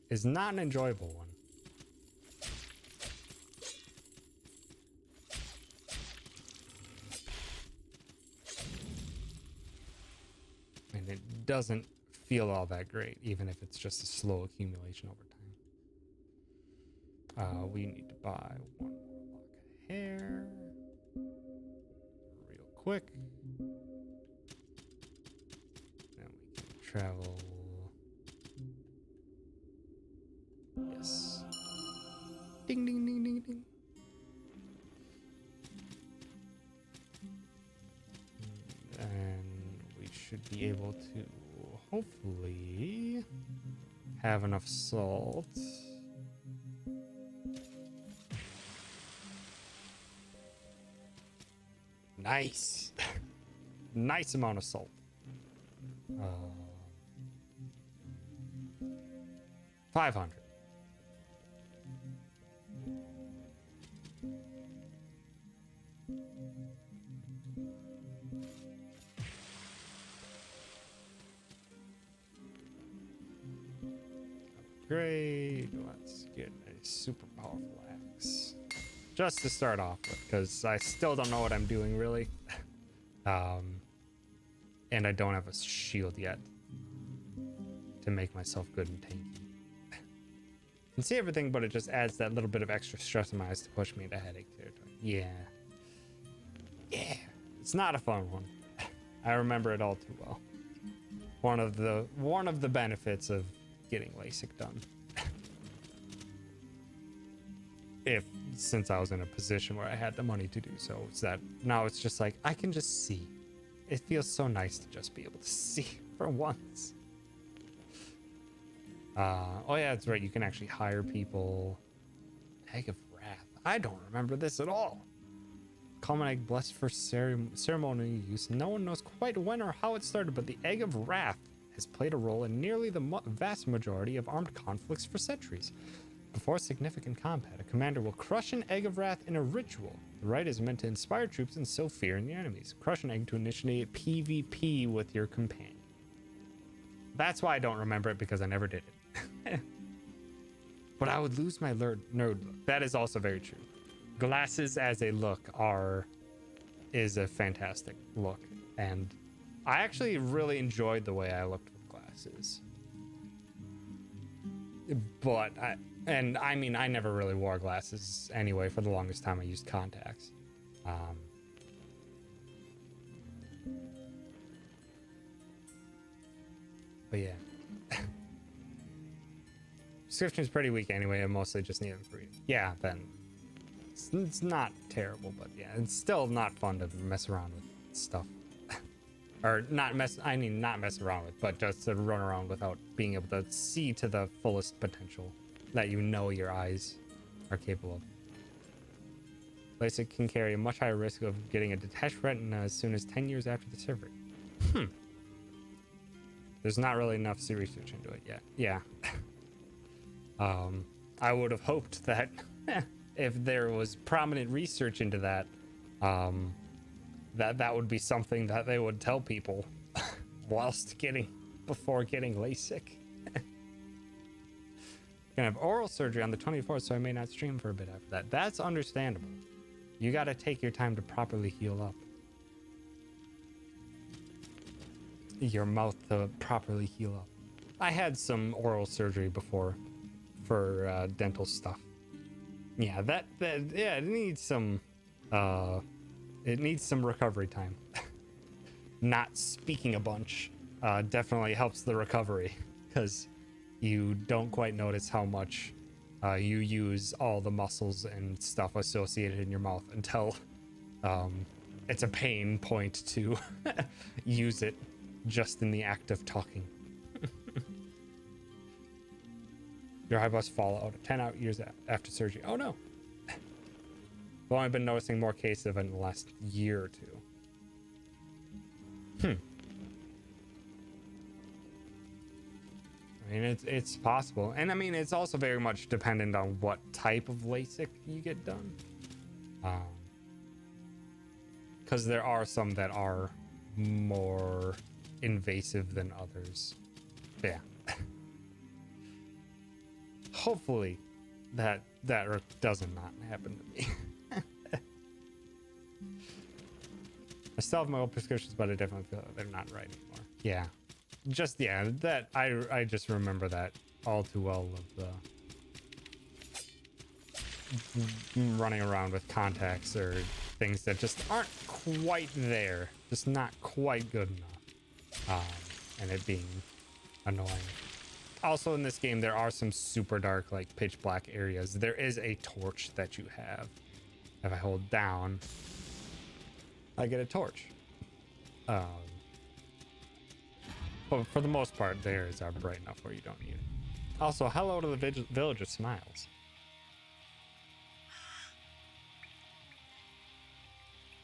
is not an enjoyable one. And it doesn't feel all that great, even if it's just a slow accumulation over time. We need to buy one more lock of hair real quick. Then we can travel Ding, ding, ding, ding, ding. And we should be able to hopefully have enough salt. Nice. Nice amount of salt. 500. Great. Let's get a super powerful axe. Just to start off with, because I still don't know what I'm doing really. And I don't have a shield yet to make myself good and tanky. I can see everything, but it just adds that little bit of extra stress in my eyes to push me into headache territory. Yeah. Yeah. It's not a fun one. I remember it all too well. One of the benefits of getting LASIK done. Since I was in a position where I had the money to do so, it's that now it's just like I can just see. It feels so nice to just be able to see for once. Oh yeah, that's right. You can actually hire people. Egg of Wrath. I don't remember this at all. Common egg blessed for ceremonial use. No one knows quite when or how it started, but the Egg of Wrath has played a role in nearly the vast majority of armed conflicts for centuries. Before significant combat, a commander will crush an Egg of Wrath in a ritual. The rite is meant to inspire troops and sow fear in the enemies. Crush an egg to initiate PvP with your companion. That's why I don't remember it, because I never did it. But I would lose my nerd look. That is also very true. Glasses as a look is a fantastic look, and I actually really enjoyed the way I looked with glasses. But I mean, I never really wore glasses anyway. For the longest time, I used contacts. But yeah. Description is pretty weak anyway. I mostly just need them for reading. Yeah, then it's not terrible, but yeah, it's still not fun to mess around with stuff. Or not mess around with, but just to run around without being able to see to the fullest potential that you know your eyes are capable of. LASIK can carry a much higher risk of getting a detached retina as soon as 10 years after the surgery. There's not really enough research into it yet. Yeah. I would have hoped that if there was prominent research into that, that would be something that they would tell people before getting LASIK. Gonna have oral surgery on the 24th, so I may not stream for a bit after that. That's understandable. You gotta take your time to properly heal up your mouth to properly heal up. I had some oral surgery before for dental stuff. Yeah, yeah, it needs some recovery time. Not speaking a bunch definitely helps the recovery, because you don't quite notice how much you use all the muscles and stuff associated in your mouth until it's a pain point to use it just in the act of talking. Your eyeballs fall out 10 years after surgery. Oh no. I've only been noticing more cases of it in the last year or two. I mean, it's possible. And I mean, it's also very much dependent on what type of LASIK you get done. Because there are some that are more invasive than others. Yeah. Hopefully that doesn't not happen to me. I still have my old prescriptions, but I definitely feel like they're not right anymore. Yeah. Just, yeah, that I just remember that all too well, of the running around with contacts or things that just aren't quite there, just not quite good enough, and it being annoying. Also in this game, there are some super dark, like pitch black areas. There is a torch that you have. If I hold down, I get a torch. But for the most part, the areas are bright enough where you don't need it. Also, hello to the villager smiles.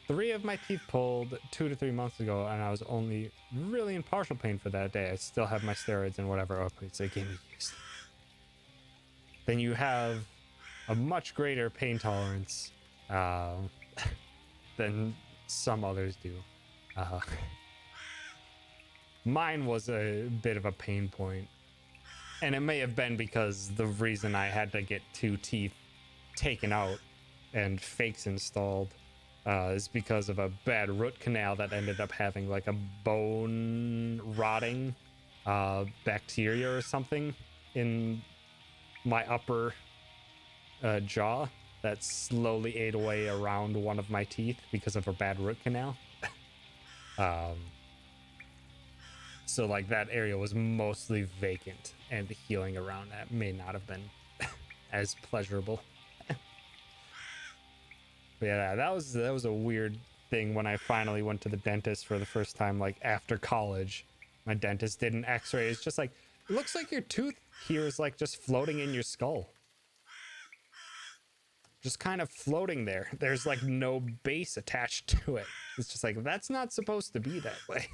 Three of my teeth pulled 2 to 3 months ago, and I was only really in partial pain for that day. I still have my steroids and whateher opioids they gave me used. Then you have a much greater pain tolerance than some others do. Mine was a bit of a pain point, and it may have been because the reason I had to get 2 teeth taken out and fakes installed is because of a bad root canal that ended up having like a bone rotting bacteria or something in my upper jaw that slowly ate away around one of my teeth because of a bad root canal. So like that area was mostly vacant, and the healing around that may not have been as pleasurable. But yeah, that was a weird thing when I finally went to the dentist for the first time, like after college. My dentist did an x-ray. It's just like, it looks like your tooth here is like just floating in your skull. Just kind of floating there. There's like no base attached to it. It's just like, that's not supposed to be that way.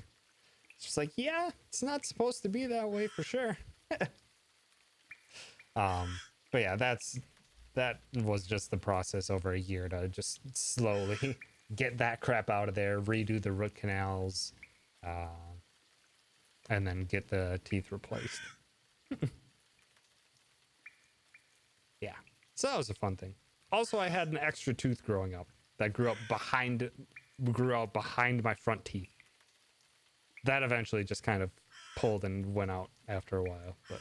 It's just like, yeah, it's not supposed to be that way for sure. But yeah, that was just the process over a year to just slowly get that crap out of there, redo the root canals, and then get the teeth replaced. Yeah, so that was a fun thing. Also, I had an extra tooth growing up that grew out behind my front teeth. That eventually just kind of pulled and went out after a while, but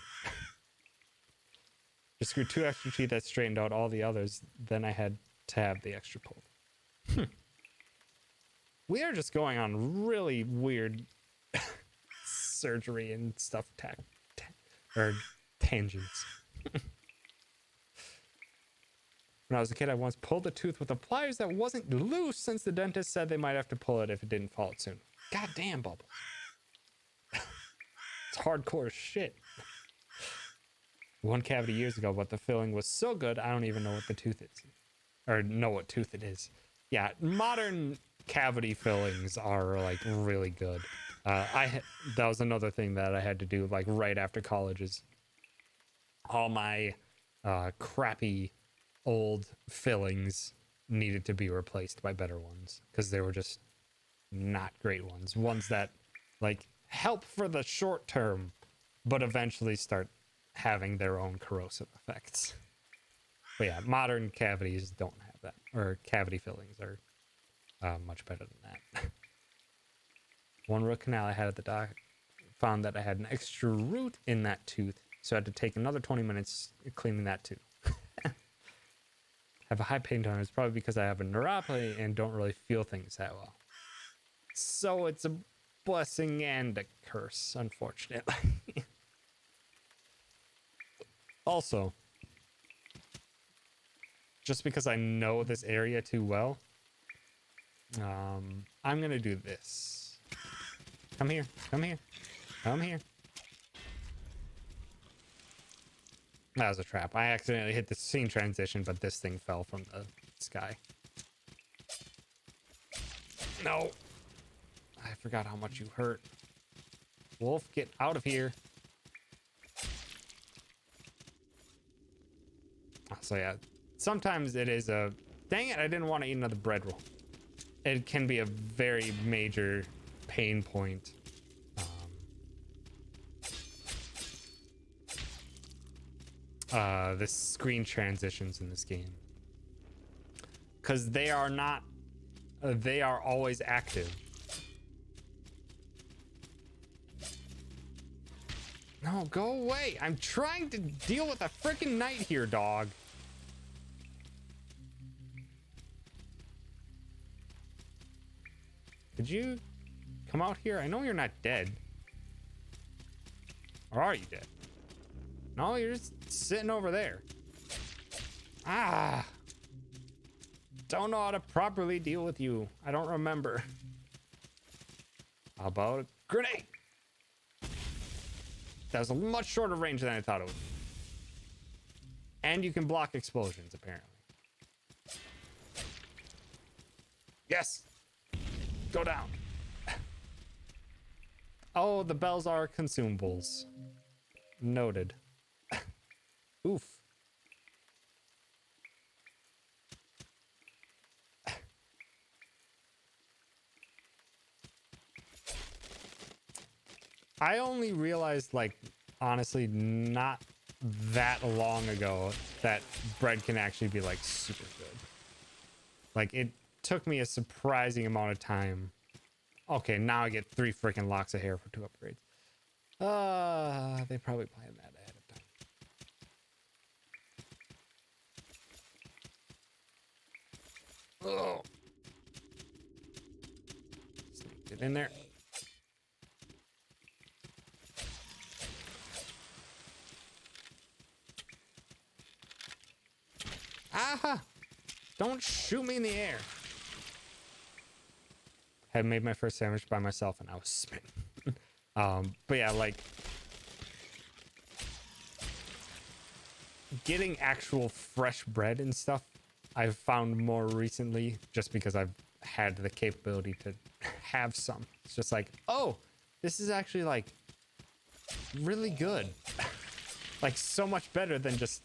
just grew 2 extra teeth that straightened out all the others. Then I had to have the extra pulled. We are just going on really weird surgery and stuff or tangents. When I was a kid, I once pulled a tooth with the pliers that wasn't loose since the dentist said they might have to pull it if it didn't fall out soon. God damn, Bubbles. It's hardcore shit. 1 cavity years ago, but the filling was so good, I don't even know what the tooth is. Or know what tooth it is. Yeah, modern cavity fillings are like really good. That was another thing that I had to do like right after college is all my crappy old fillings needed to be replaced by better ones because they were just not great ones that like help for the short term but eventually start having their own corrosive effects. But yeah, modern cavities don't have that, or cavity fillings are much better than that. One root canal I had at the doc found that I had an extra root in that tooth, so I had to take another 20 minutes cleaning that too. Have a high pain tolerance, probably because I have a neuropathy and don't really feel things that well. So it's a blessing and a curse, unfortunately. Also, just because I know this area too well, I'm gonna do this. Come here, come here, come here. That was a trap. I accidentally hit the scene transition, but this thing fell from the sky. No. I forgot how much you hurt. Wolf, get out of here. So yeah, sometimes it is a... Dang it, I didn't want to eat another bread roll. It can be a very major pain point. The screen transitions in this game. Because they are not... they are always active. No, go away. I'm trying to deal with a freaking knight here, dog. Could you come out here? I know you're not dead. Or are you dead? No, you're just sitting over there. Ah. Don't know how to properly deal with you. I don't remember. How about a grenade? That was a much shorter range than I thought it would be. And you can block explosions, apparently. Yes. Go down. Oh, the bells are consumables. Noted. Oof. I only realized, like, honestly, not that long ago that bread can actually be, like, super good. Like, it took me a surprising amount of time. Okay, now I get 3 freaking locks of hair for 2 upgrades. They probably planned that ahead of time. Oh. Snaked it in there. Aha! Don't shoot me in the air. Had made my first sandwich by myself and I was smitten. But yeah, like getting actual fresh bread and stuff I've found more recently just because I've had the capability to have some. It's just like, oh, this is actually like really good. Like so much better than just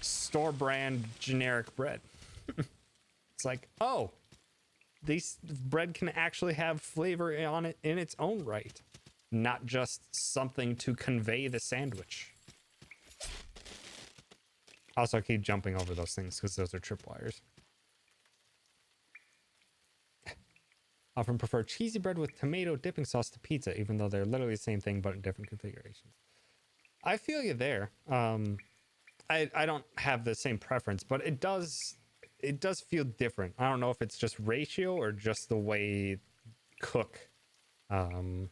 store brand generic bread. It's like, oh, these bread can actually have flavor on it in its own right, not just something to convey the sandwich. Also, I keep jumping over those things because those are tripwires. Often prefer cheesy bread with tomato dipping sauce to pizza, even though they're literally the same thing but in different configurations. I feel you there. I don't have the same preference, but it does feel different. I don't know if it's just ratio or just the way cook, the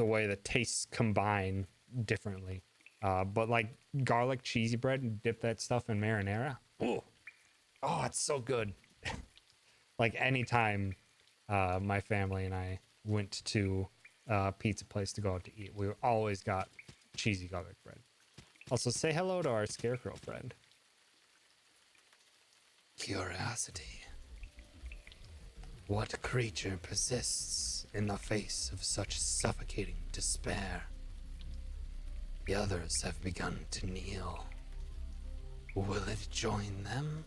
way the tastes combine differently. But like garlic cheesy bread and dip that stuff in marinara. Oh, it's so good. Like anytime my family and I went to a pizza place to go out to eat, we always got cheesy garlic bread. Also, say hello to our scarecrow friend. Curiosity. What creature persists in the face of such suffocating despair? The others have begun to kneel. Will it join them?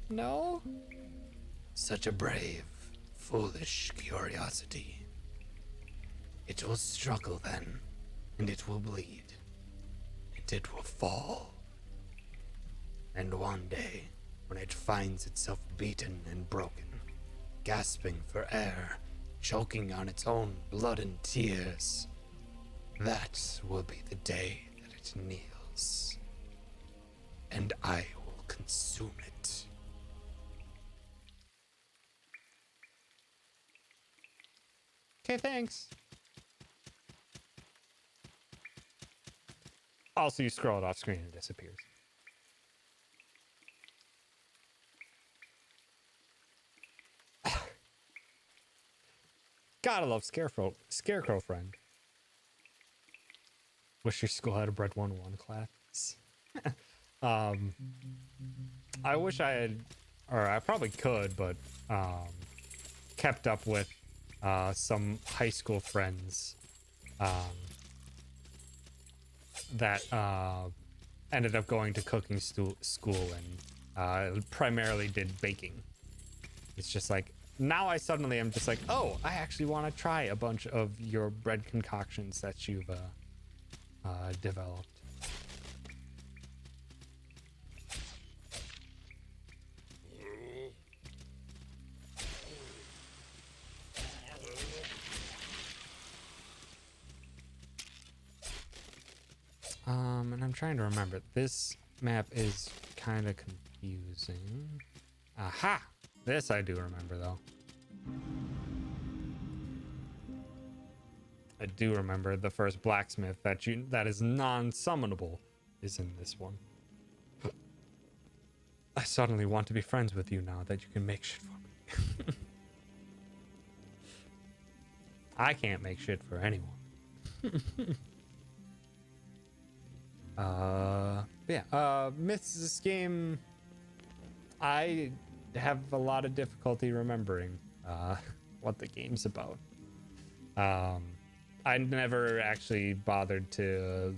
No? Such a brave, foolish curiosity. It will struggle then, and it will bleed, and it will fall. And one day, when it finds itself beaten and broken, gasping for air, choking on its own blood and tears, that will be the day that it kneels. And I will consume it. Okay, thanks. Also, you scroll it off screen and it disappears. Gotta love Scarecrow friend. Wish your school had a Bread 101 class. I wish I had, or I probably could, but kept up with some high school friends that ended up going to cooking school and primarily did baking. It's just like, now I suddenly am just like, oh, I actually want to try a bunch of your bread concoctions that you've developed. And I'm trying to remember. This map is kind of confusing. Aha! This I do remember, though. I do remember the first blacksmith that is non-summonable is in this one. I suddenly want to be friends with you now that you can make shit for me. I can't make shit for anyone. Myths, this game, I have a lot of difficulty remembering what the game's about. I never actually bothered to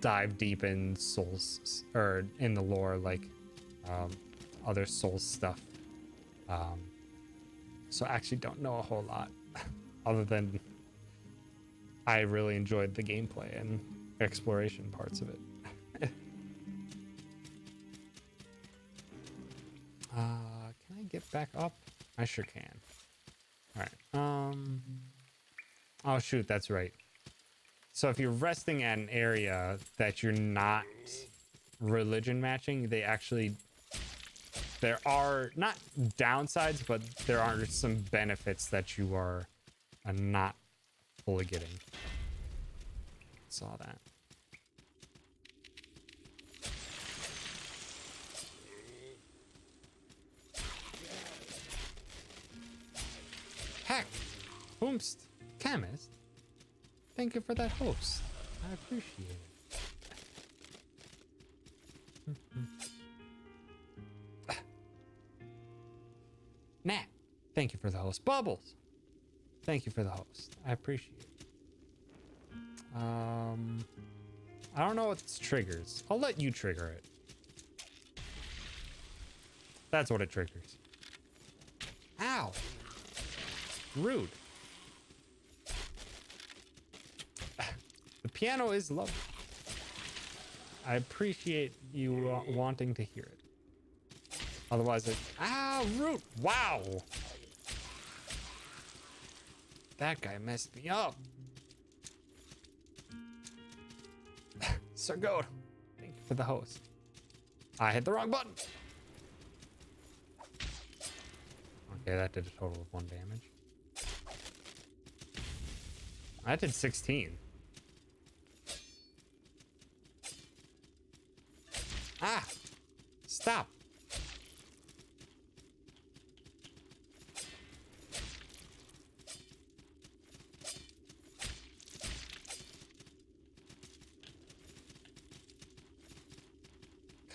dive deep in Souls or in the lore like other Souls stuff. So I actually don't know a whole lot other than I really enjoyed the gameplay and exploration parts of it. Can I get back up? I sure can. All right. Oh shoot, that's right. So if you're resting at an area that you're not religion matching, there are not downsides, but there are some benefits that you are not fully getting. Saw that. Heck, Hoomst, chemist. Thank you for that host. I appreciate it. Nat, thank you for the host. Bubbles, thank you for the host. I appreciate it. I don't know what's triggers. I'll let you trigger it. That's what it triggers. Ow. Rude. The piano is lovely. I appreciate you wanting to hear it. Otherwise, rude. Wow. That guy messed me up. Sir Goat, thank you for the host. I hit the wrong button. Okay, that did a total of 1 damage. I did 16. Ah! Stop!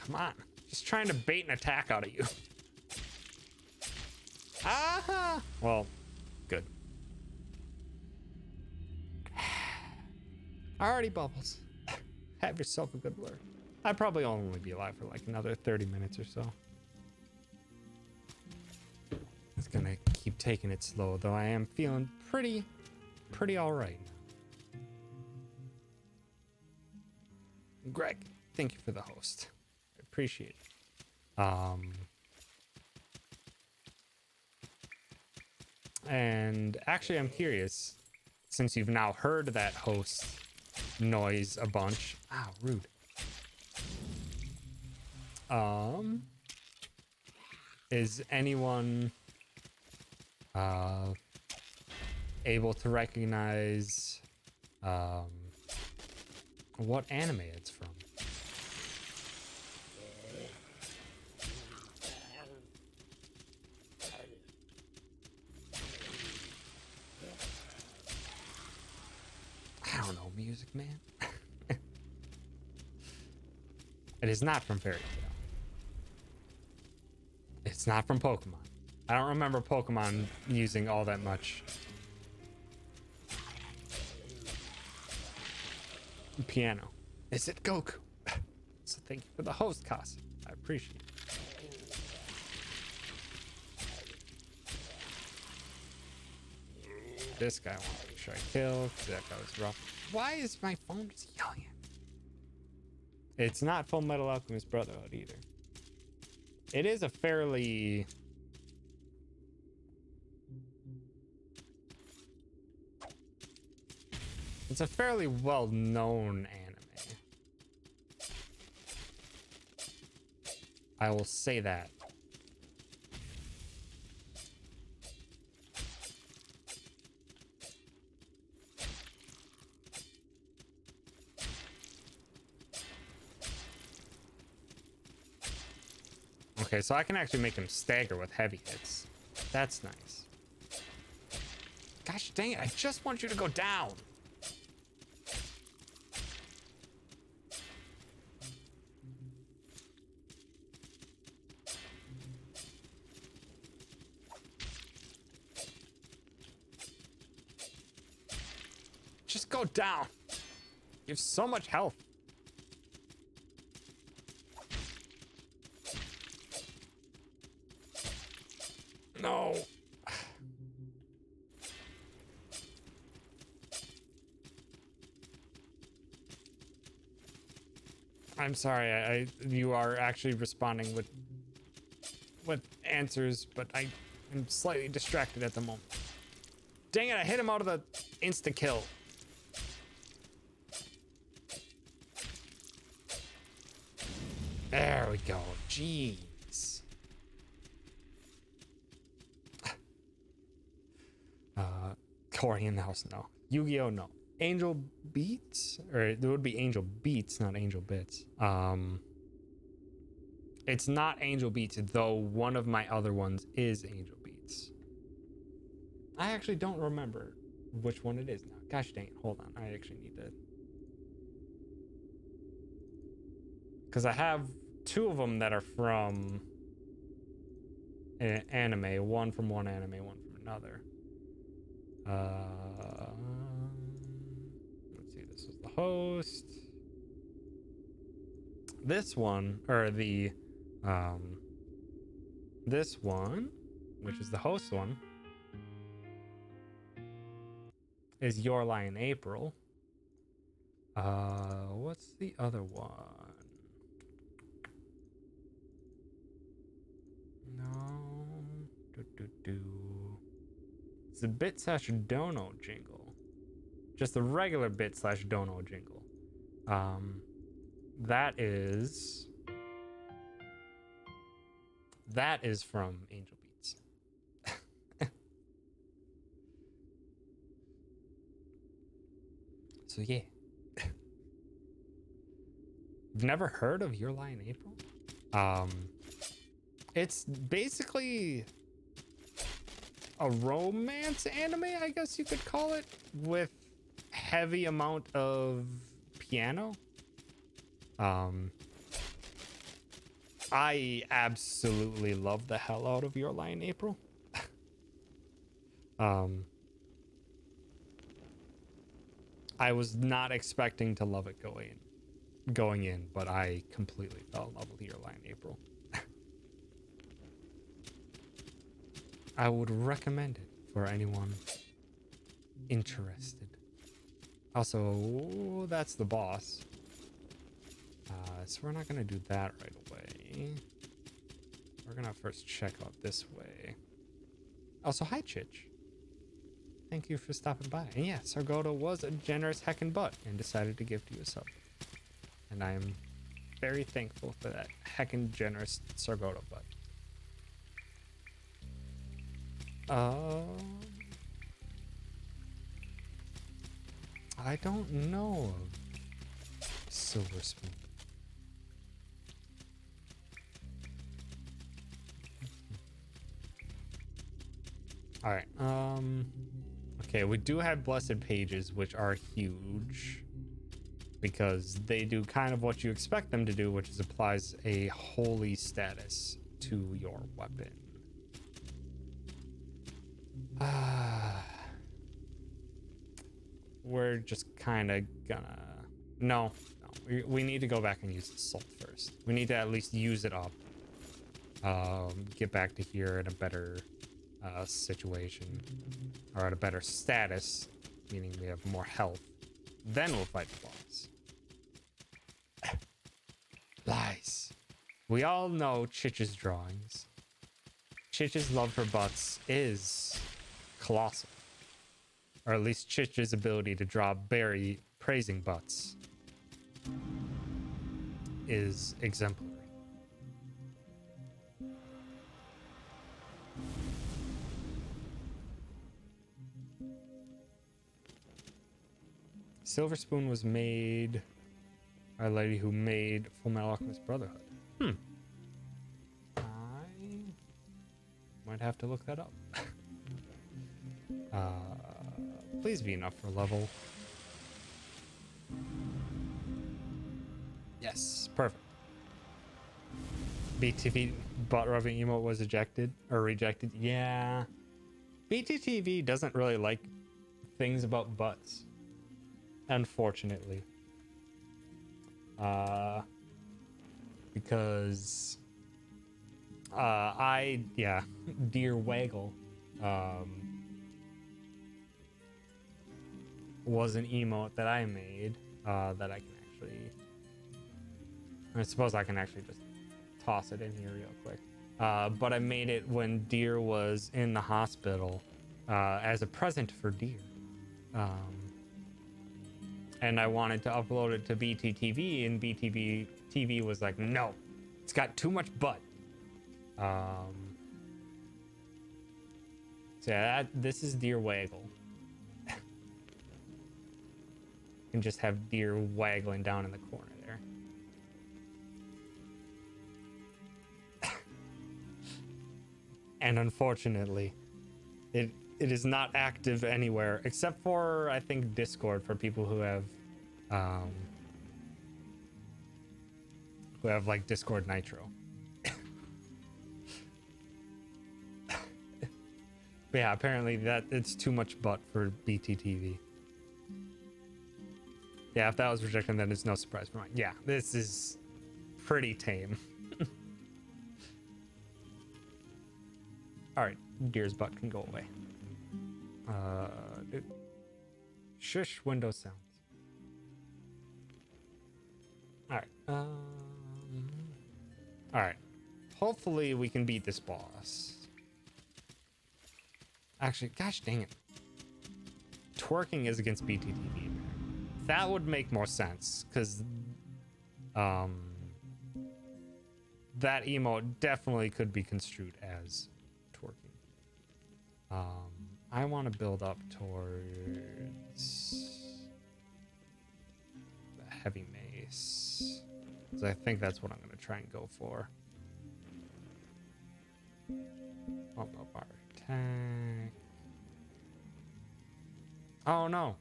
Come on. Just trying to bait an attack out of you. Aha! Well, good. Alrighty, Bubbles. Have yourself a good lure. I'd probably only be alive for like another 30 minutes or so. It's gonna keep taking it slow, though I am feeling pretty alright now. Greg, thank you for the host. I appreciate it. And actually, I'm curious, since you've now heard that host noise a bunch. Ow, rude. Is anyone able to recognize what anime it's from? I don't know, music man. It is not from Fairy Tail. It's not from Pokemon. I don't remember Pokemon using all that much piano. Is it Goku? So thank you for the host, Casa. I appreciate it. This guy I want to make sure I kill. That guy was rough. Why is my phone just yelling at me? It's not Full Metal Alchemist Brotherhood either. It is a fairly... It's a fairly well-known anime. I will say that. Okay, so I can actually make him stagger with heavy hits. That's nice. Gosh dang it, I just want you to go down. Just go down. You have so much health. No. I'm sorry. You are actually responding with answers, but I'm slightly distracted at the moment. Dang it! I hit him out of the insta kill. There we go. Jeez. Corey in the house, no. Yu-Gi-Oh, no. Angel Beats? Or it would be Angel Beats, not Angel Bits. It's not Angel Beats, though one of my other ones is Angel Beats. I actually don't remember which one it is now. Gosh dang it, hold on. I actually need to... Because I have two of them that are from anime. One from one anime, one from another. Let's see, this is the host. This one, or the this one, which is the host one, is Your Lie in April. What's the other one? No. It's the bit/dono jingle. Just the regular bit/dono jingle. That is from Angel Beats. So yeah. You've never heard of Your Lie in April? It's basically a romance anime, I guess you could call it, with heavy amount of piano. I absolutely love the hell out of Your Lie in April. I was not expecting to love it going in, but I completely fell in love with Your Lie in April. I would recommend it for anyone interested. Also, that's the boss. So we're not gonna do that right away. We're gonna first check out this way. Also, hi Chich. Thank you for stopping by. And yeah, Sargoda was a generous heckin' butt and decided to gift you a sub. And I am very thankful for that heckin' generous Sargoda butt. I don't know of Silver Spoon. All right. Okay, we do have blessed pages, which are huge because they do kind of what you expect them to do, which is applies a holy status to your weapon. We're just kind of gonna... No. We need to go back and use the salt first. We need to at least use it up. Get back to here in a better situation. Or at a better status, meaning we have more health. Then we'll fight the boss. Lies. We all know Chich's drawings. Chich's love for butts is colossal. Or at least Chich's ability to draw very praising butts is exemplary. Silver Spoon was made by a lady who made Full Metal Alchemist Brotherhood. have to look that up. Please be enough for level. Yes, perfect. BTV butt rubbing emote was ejected or rejected. Yeah. BTTV doesn't really like things about butts, unfortunately. Because Dear Waggle was an emote that I made that I can actually, I suppose I can actually just toss it in here real quick. But I made it when Deer was in the hospital as a present for Deer. And I wanted to upload it to BTTV, and BTV was like, no, it's got too much butt. So yeah, this is Deer Waggle. You can just have Deer waggling down in the corner there. And unfortunately, it is not active anywhere except for, I think, Discord for people who have like Discord Nitro. But yeah, apparently that it's too much butt for BTTV. Yeah, if that was rejected, then it's no surprise for mine. Yeah, this is pretty tame. All right, Deer's butt can go away. Shush, window sounds. All right. All right. Hopefully we can beat this boss. Actually, gosh dang it. Twerking is against BTTV. That would make more sense, because that emote definitely could be construed as twerking. I want to build up towards the heavy mace, because I think that's what I'm going to try and go for. Up our attack. Oh no.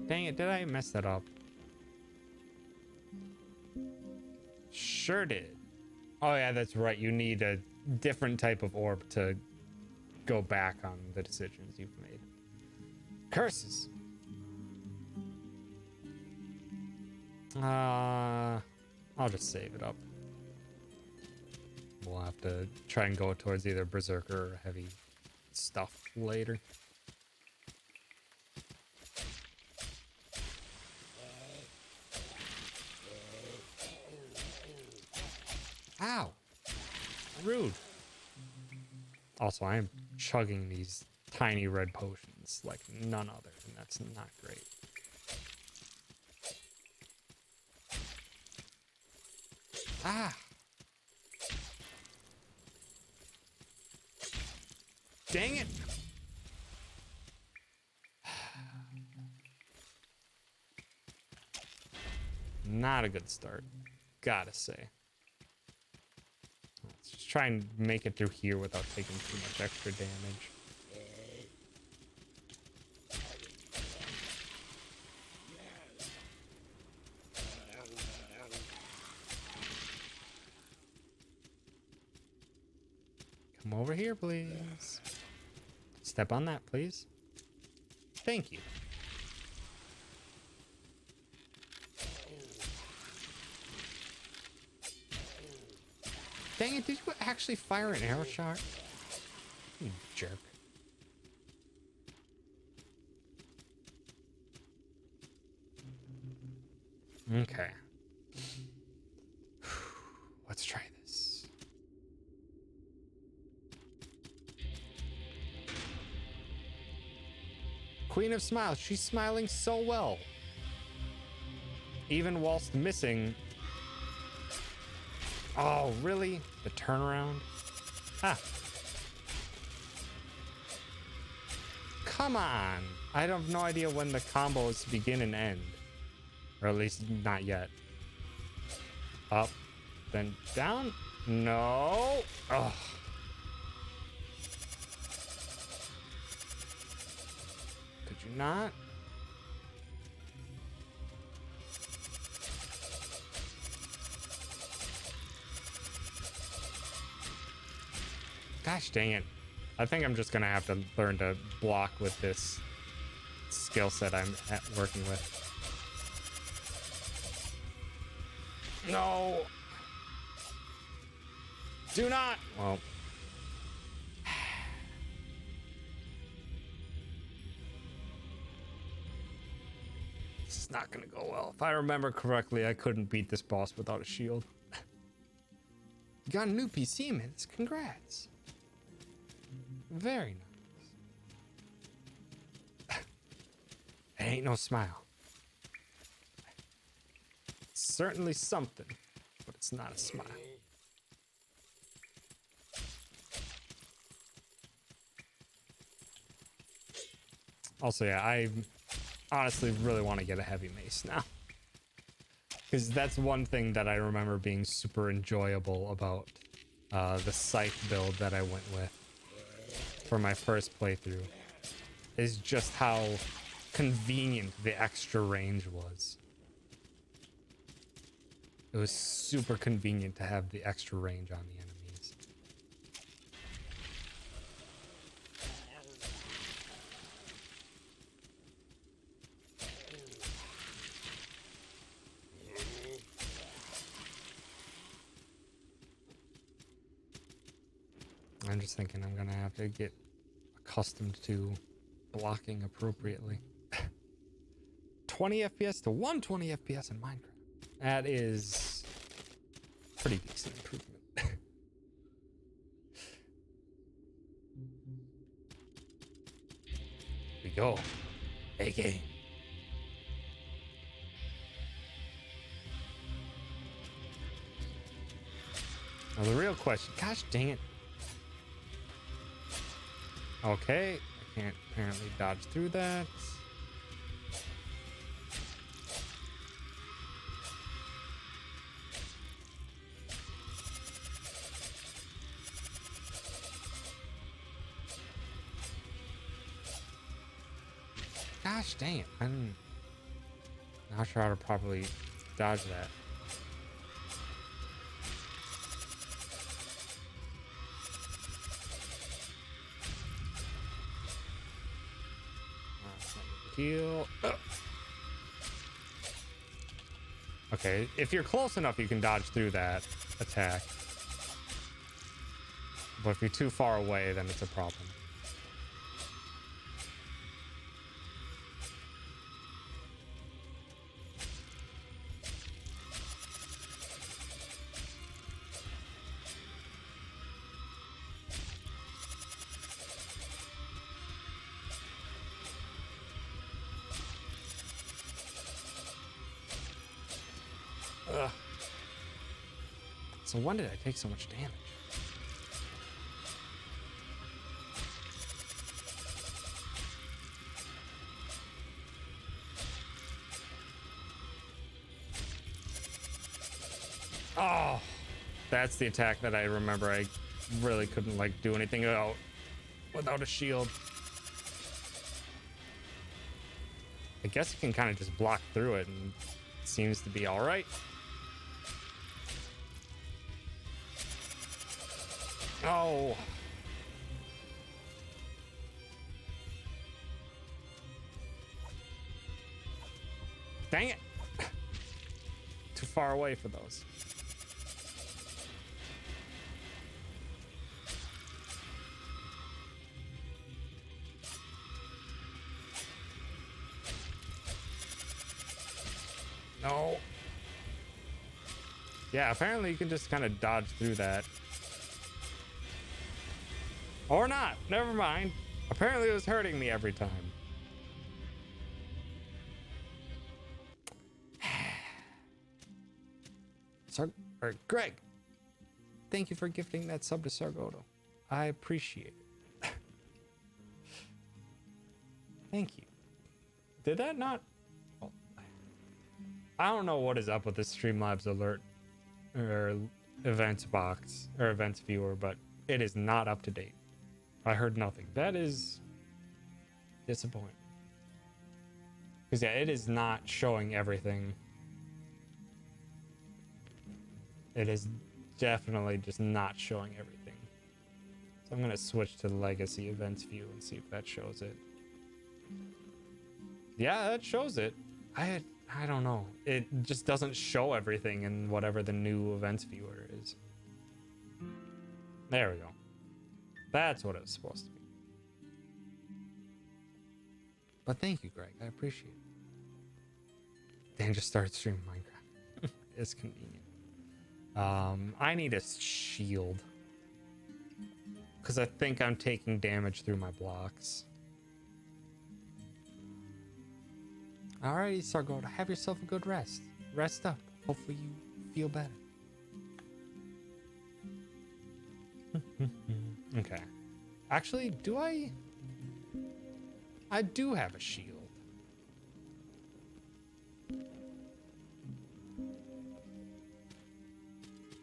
Dang it, did I mess that up? Sure did. Oh yeah, that's right. You need a different type of orb to go back on the decisions you've made. Curses. I'll just save it up. We'll have to try and go towards either Berserker or heavy stuff later. Ow! Rude. Also, I am chugging these tiny red potions like none other, and that's not great. Ah! Dang it! Not a good start, gotta say. Let's just try and make it through here without taking too much extra damage. Come over here, please. Step on that, please. Thank you. Dang it, did you actually fire an arrow shot? You jerk. Okay. Let's try this. Queen of Smiles, she's smiling so well. Even whilst missing. Oh, really? The turnaround? Ah. Come on. I have no idea when the combos begin and end. Or at least not yet. Up, then down. No. Ugh. Could you not? Gosh dang it. I think I'm just gonna have to learn to block with this skill set I'm working with. No. Do not. Well. This is not gonna go well. If I remember correctly, I couldn't beat this boss without a shield. You got a new PC, man. Congrats. Very nice. It ain't no smile. It's certainly something, but it's not a smile. Also, yeah, I honestly really want to get a heavy mace now. Because that's one thing that I remember being super enjoyable about the scythe build that I went with for my first playthrough, is just how convenient the extra range was. It was super convenient to have the extra range on the enemies. I'm just thinking I'm gonna have to get accustomed to blocking appropriately. 20 FPS to 120 FPS in Minecraft. That is pretty decent improvement. We go. AK. Now the real question, gosh dang it. Okay, I can't apparently dodge through that. Gosh dang it, I'm not sure how to properly dodge that. Heal. Okay, if you're close enough, you can dodge through that attack. But if you're too far away, then it's a problem. Ugh. So when did I take so much damage? Oh, that's the attack that I remember I really couldn't like do anything about without a shield. I guess you can kind of just block through it and it seems to be all right. Oh. Dang it. Too far away for those. No. Yeah, apparently you can just kind of dodge through that. Or not. Never mind. Apparently it was hurting me every time. Greg, thank you for gifting that sub to Sargoto. I appreciate it. Thank you. Did that not? Oh. I don't know what is up with this Streamlabs alert. or events box or events viewer, but it is not up to date. I heard nothing. That is disappointing. Because yeah, it is not showing everything. It is definitely just not showing everything. So I'm gonna switch to legacy events view and see if that shows it. Yeah, that shows it. I don't know. It just doesn't show everything in whatever the new events viewer is. There we go. That's what it was supposed to be. But thank you, Greg. I appreciate it. Dan just started streaming Minecraft. It's convenient. I need a shield. Because I think I'm taking damage through my blocks. Alrighty, Sargoda, have yourself a good rest. Rest up. Hopefully you feel better. Okay. Actually, do I? I do have a shield.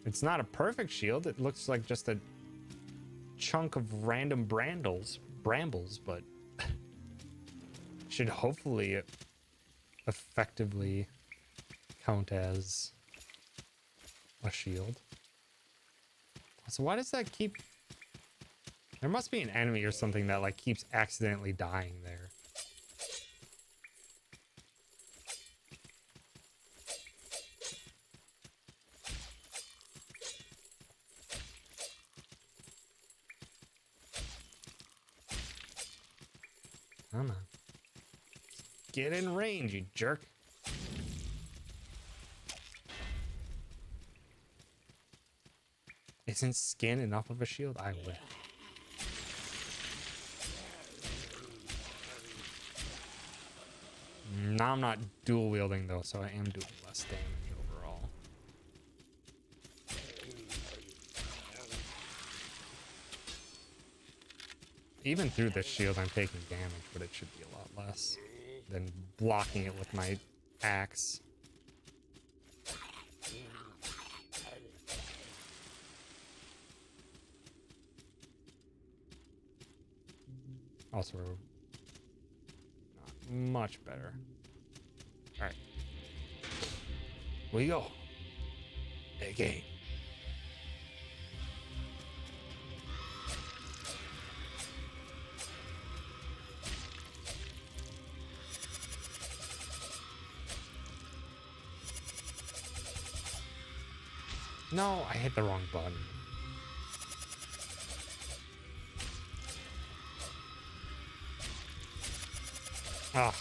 It's not a perfect shield. It looks like just a chunk of random brambles, but should hopefully effectively count as a shield. So why does that keep... There must be an enemy or something that like keeps accidentally dying there. Come on. Get in range, you jerk. Isn't skin enough of a shield? I wish. Now I'm not dual wielding though, so I am doing less damage overall. Even through this shield, I'm taking damage, but it should be a lot less than blocking it with my axe. Also, not much better. All right, we go again. No, I hit the wrong button. Ah,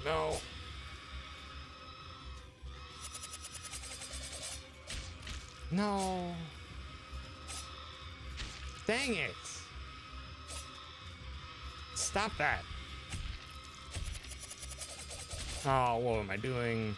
no. No. Dang it. Stop that. Oh, what am I doing?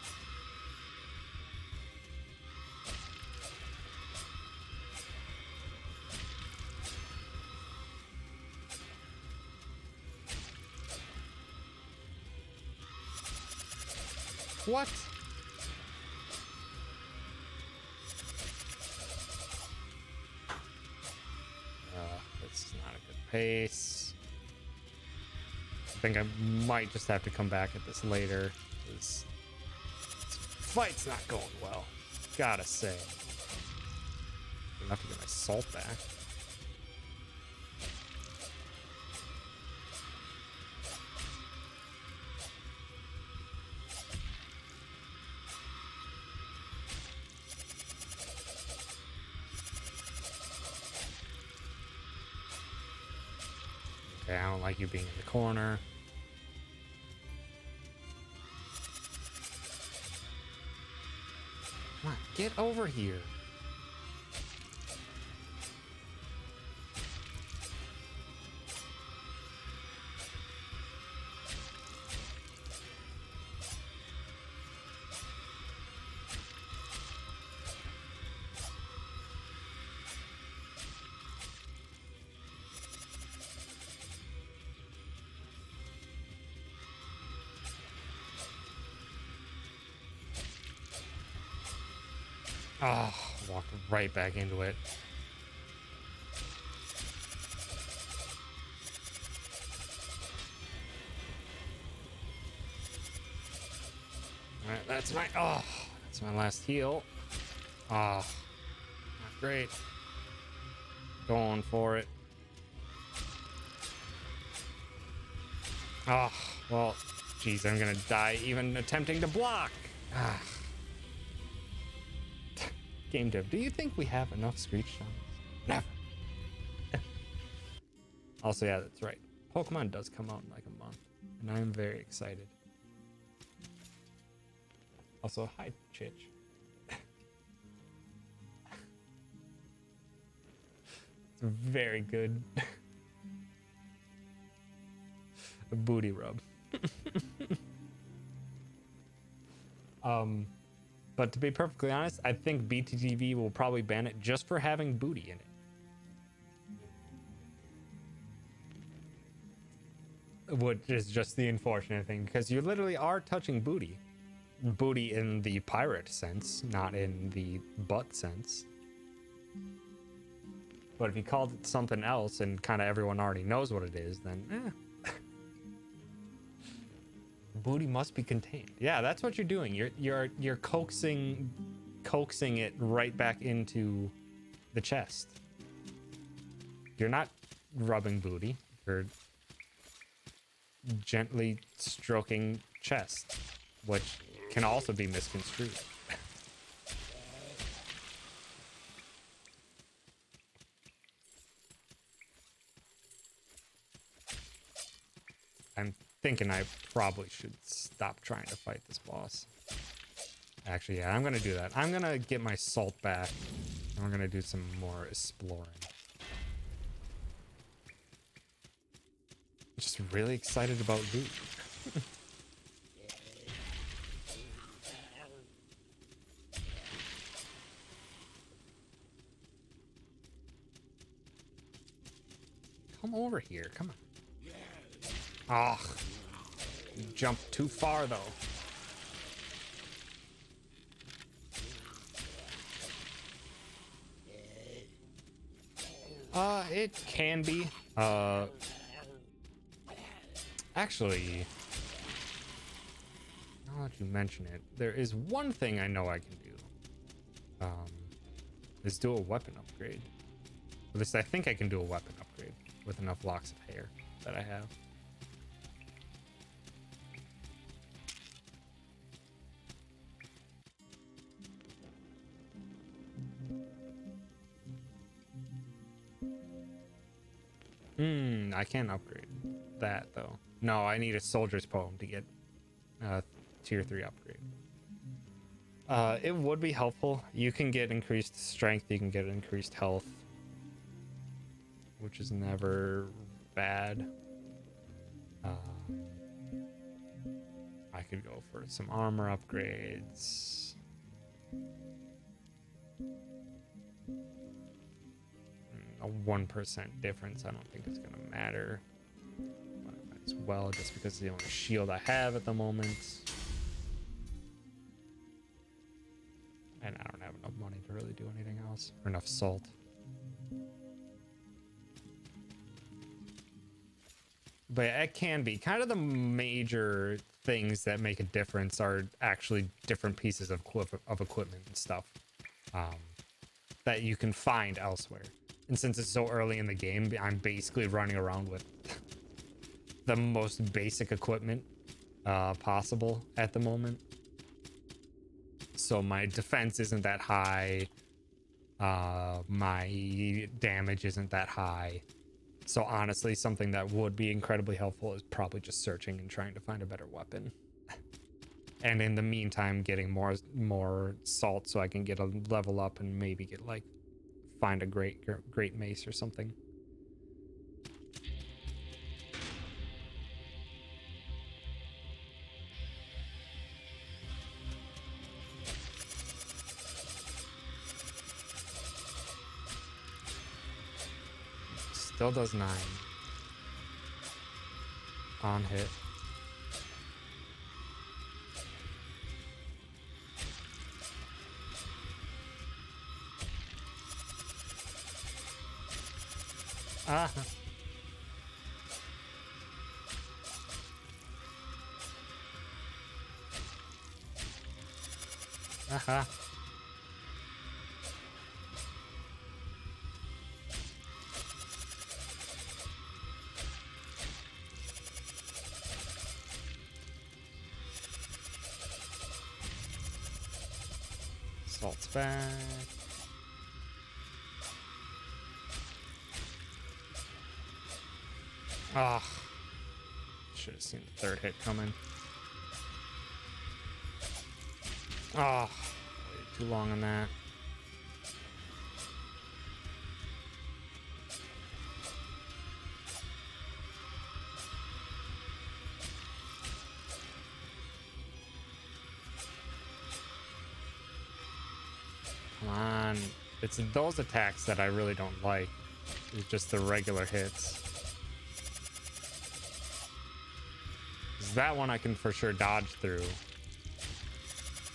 What? This is not a good pace. I think I might just have to come back at this later. This fight's not going well. Gotta say. Enough to get my salt back. Okay, I don't like you being in the corner. Come on, get over here. Oh, walked right back into it. All right, that's my last heal. Oh, not great. Going for it. Oh, well, geez, I'm gonna die even attempting to block. Ah. Game dev, do you think we have enough Screech Sounds? Never. Also, yeah, that's right. Pokemon does come out in like a month, and I'm very excited. Also, hi, Chitch. It's very good. A booty rub. But to be perfectly honest, I think BTTV will probably ban it just for having booty in it. Which is just the unfortunate thing, because you literally are touching booty. Booty in the pirate sense, not in the butt sense. But if you called it something else and kind of everyone already knows what it is, then booty must be contained. Yeah, that's what you're doing. You're coaxing it right back into the chest. You're not rubbing booty. You're gently stroking chest, which can also be misconstrued. I'm thinking I probably should stop trying to fight this boss. Actually, yeah, I'm gonna do that. I'm gonna get my salt back, and we're gonna do some more exploring. Just really excited about loot. Come over here, come on. Ah, you jumped too far though. It can be. Actually, now that you mention it, there is one thing I know I can do. Is do a weapon upgrade. At least I think I can do a weapon upgrade with enough locks of hair that I have. I can't upgrade that though. No, I need a soldier's poem to get tier 3 upgrade. It would be helpful. You can get increased strength, you can get increased health, which is never bad. I could go for some armor upgrades. A 1% difference I don't think is going to matter, but as well, just because it's the only shield I have at the moment, and I don't have enough money to really do anything else, or enough salt. But yeah, it can be kind of the major things that make a difference are actually different pieces of equipment and stuff that you can find elsewhere. And since it's so early in the game, I'm basically running around with the most basic equipment possible at the moment. So my defense isn't that high. My damage isn't that high. So honestly, something that would be incredibly helpful is probably just searching and trying to find a better weapon. And in the meantime, getting more salt so I can get a level up and maybe get like find a great mace or something. Still does 9 on hit. Ah. Uh-huh. Salt's back. Ah. Should have seen the third hit coming. Ah. Waited too long on that. Come on. It's those attacks that I really don't like. It's just the regular hits. 'Cause that one I can for sure dodge through.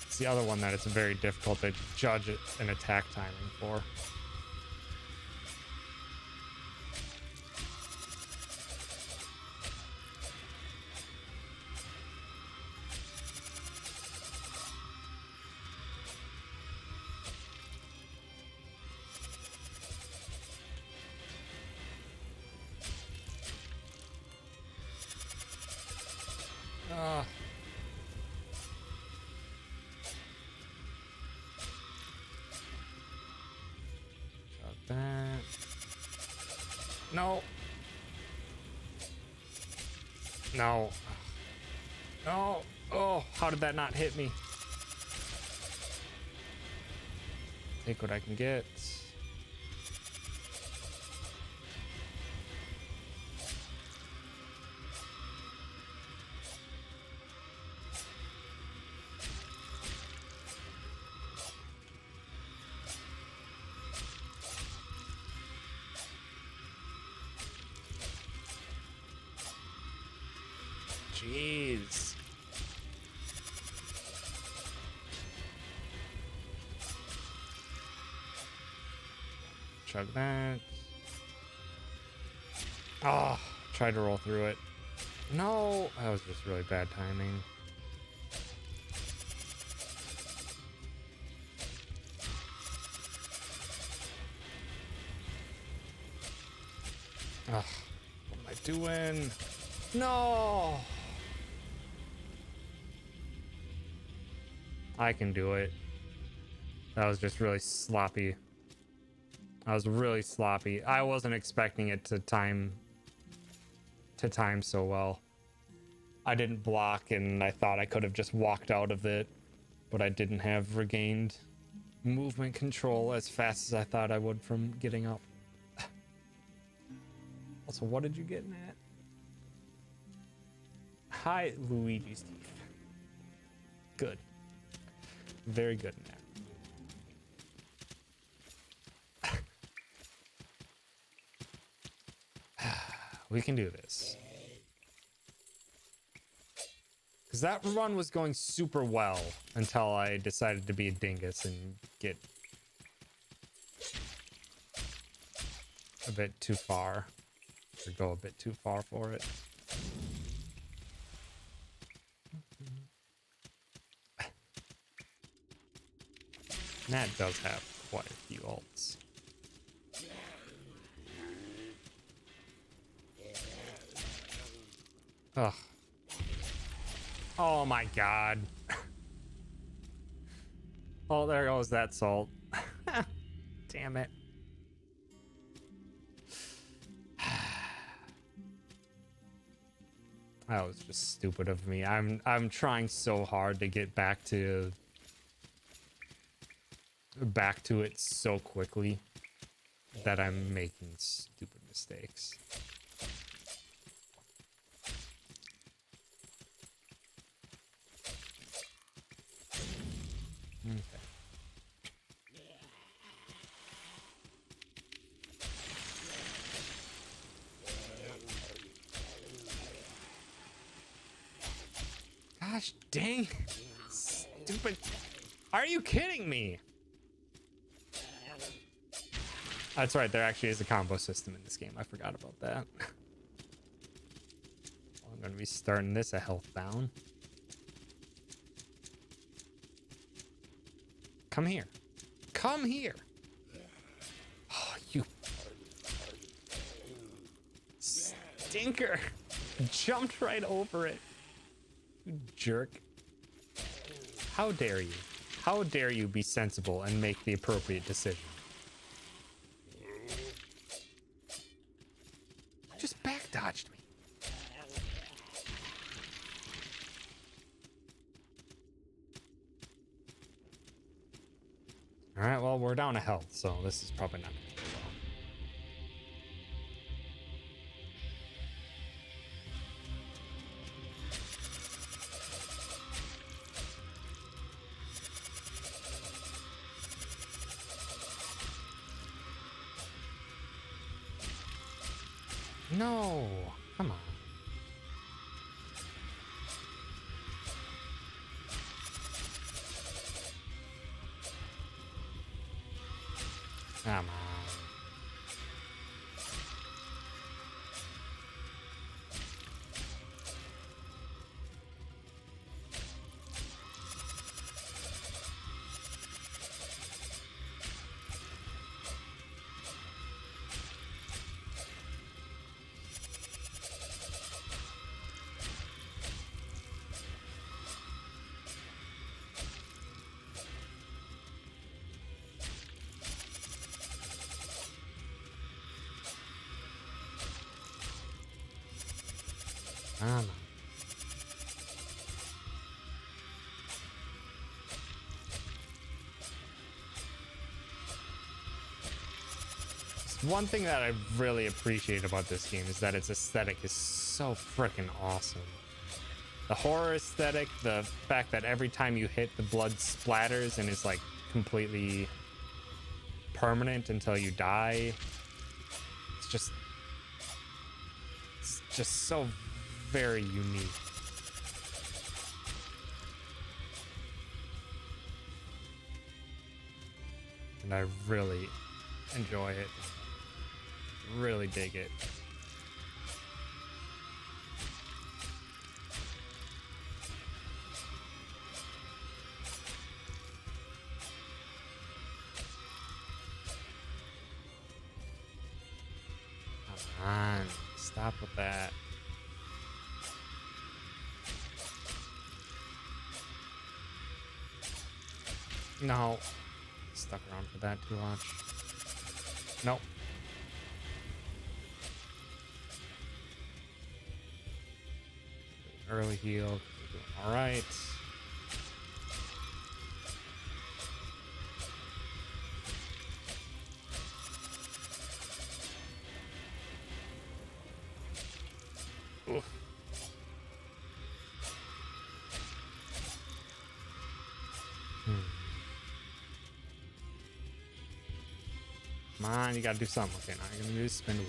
It's the other one that it's very difficult to judge an attack timing for. That. No. No. No. Oh, how did that not hit me? Take what I can get. Jeez. Chug that. Oh, tried to roll through it. No, that was just really bad timing. Ugh, what am I doing? No! I can do it. That was just really sloppy. I was really sloppy. I wasn't expecting it to time so well. I didn't block and I thought I could have just walked out of it, but I didn't have regained movement control as fast as I thought I would from getting up. Also, what did you get in that? Hi, Luigi's teeth. Good. Very good in that. We can do this. Because that run was going super well until I decided to be a dingus and get a bit too far. Or go a bit too far for it. Matt does have quite a few ults. Ugh. Oh my god. Oh, there goes that salt. Damn it. That was just stupid of me. I'm trying so hard to get back to it so quickly that I'm making stupid mistakes. Okay. Gosh dang. Stupid. Are you kidding me? That's right, there actually is a combo system in this game. I forgot about that. Well, I'm gonna be starting this a health down. Come here. Come here. Oh, you stinker. Jumped right over it. You jerk. How dare you? How dare you be sensible and make the appropriate decision? Just back dodged me. All right, well, we're down to health, so this is probably not going to go well. No, come on. Come on. Come on. One thing that I really appreciate about this game is that its aesthetic is so freaking awesome. The horror aesthetic, the fact that every time you hit, the blood splatters and is like completely permanent until you die. It's just so very unique. And I really enjoy it. Really dig it. Come on, stop with that. No. Stuck around for that too much. Nope. Early heal. We're doing all right. Oof. Come on, you gotta do something. Okay, now you're gonna do spin away.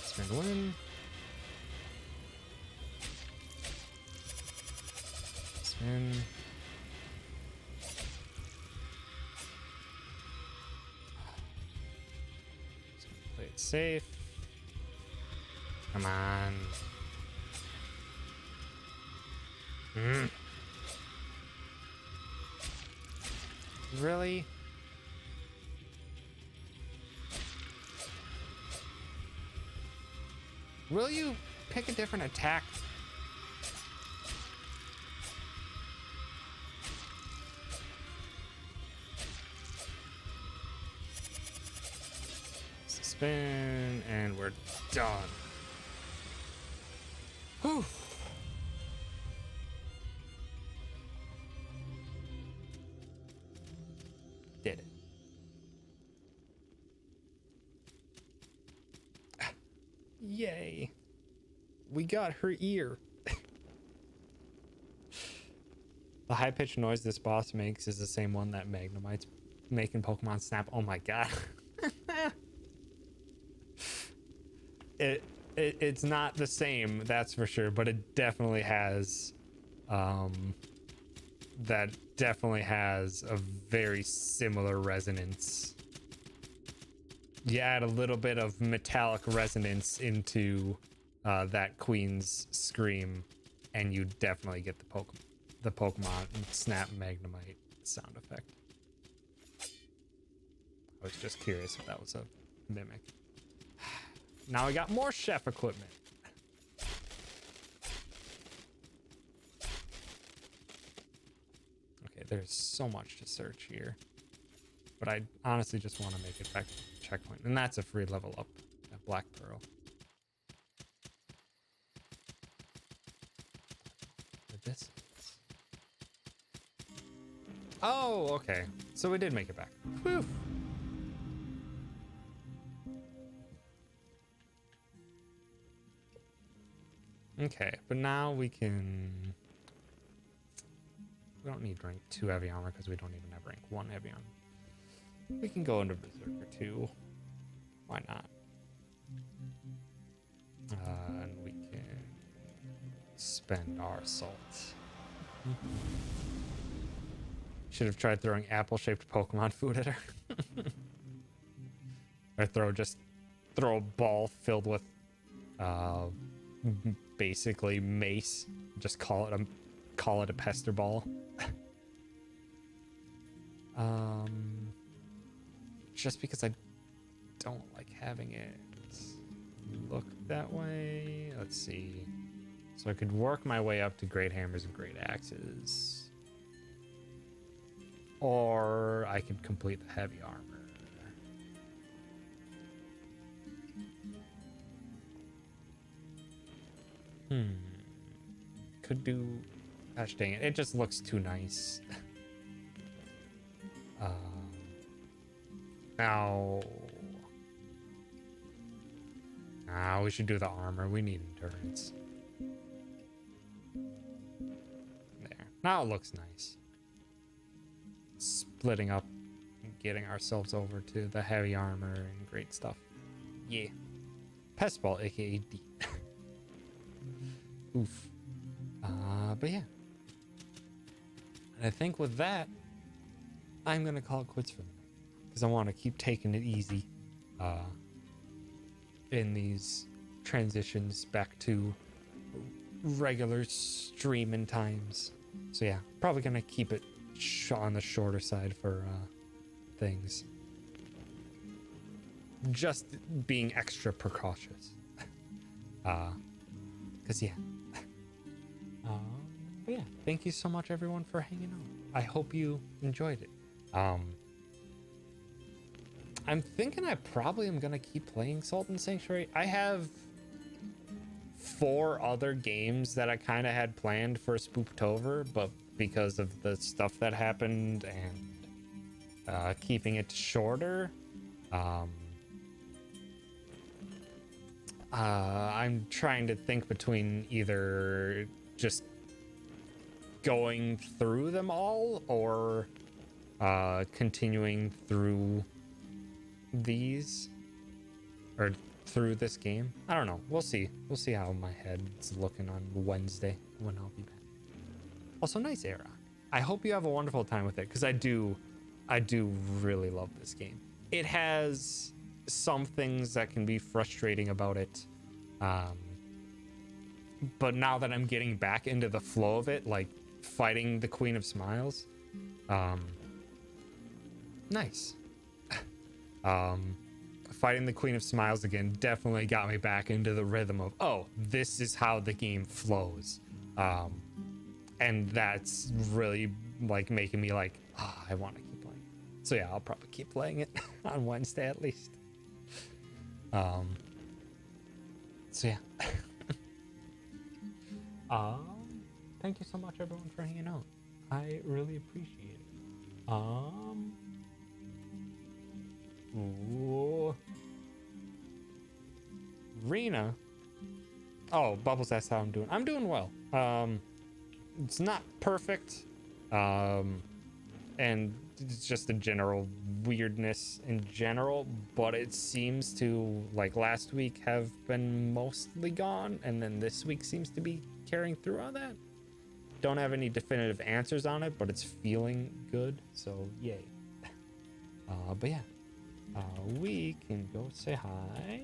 Spin to win. Spin. Just gonna play it safe. Come on. Really? Will you pick a different attack? Spin, and we're done. Whew. Did it. Yay. We got her ear. The high-pitched noise this boss makes is the same one that Magnemite's making Pokemon Snap. Oh my god. it's not the same, that's for sure, but it definitely has that definitely has a very similar resonance. You add a little bit of metallic resonance into that Queen's scream, and you definitely get the Pokemon Snap Magnemite sound effect. I was just curious if that was a mimic. Now we got more chef equipment. Okay, there's so much to search here, but I honestly just want to make it back to the checkpoint, and that's a free level up at Black Pearl. This is... Oh, okay. So we did make it back. Whew. Okay, but now we can... We don't need rank 2 heavy armor because we don't even have rank 1 heavy armor. We can go into Berserker 2. Why not? And we can spend our salt. Should have tried throwing apple-shaped Pokemon food at her. Or throw a ball filled with basically mace. Just call it a pester ball. Just because I don't like having it look that way. Let's see. So I could work my way up to great hammers and great axes. Or I could complete the heavy armor. Could do... Gosh dang it, it just looks too nice. Now... we should do the armor. We need endurance. There. Now it looks nice. Splitting up and getting ourselves over to the heavy armor and great stuff. Yeah. Pest ball, aka D. Oof. But yeah. And I think with that, I'm gonna call it quits for the night. Because I want to keep taking it easy. In these transitions back to regular streaming times. So yeah, probably gonna keep it on the shorter side for things. Just being extra precautious. Cause yeah. But yeah, thank you so much everyone for hanging out. I hope you enjoyed it. I'm thinking I probably am gonna keep playing Salt and Sanctuary. I have 4 other games that I kind of had planned for Spooktober, but because of the stuff that happened and keeping it shorter, I'm trying to think between either just going through them all or continuing through these or through this game. I don't know. We'll see how my head's looking on Wednesday when I'll be back. Also, nice era. I hope you have a wonderful time with it, because I do really love this game. It has some things that can be frustrating about it, but now that I'm getting back into the flow of it, like fighting the Queen of Smiles, nice. Fighting the Queen of Smiles again definitely got me back into the rhythm of, oh, this is how the game flows. And that's really like making me like, I want to keep playing it. So yeah, I'll probably keep playing it on Wednesday at least. So yeah. Thank you so much everyone for hanging out. I really appreciate it. Ooh. Rena. Oh, Bubbles asked how I'm doing. I'm doing well. It's not perfect. and it's just a general weirdness in general, but it seems to, like, last week have been mostly gone, and then this week seems to be carrying through on that. Don't have any definitive answers on it, but it's feeling good, so yay. But yeah, we can go say hi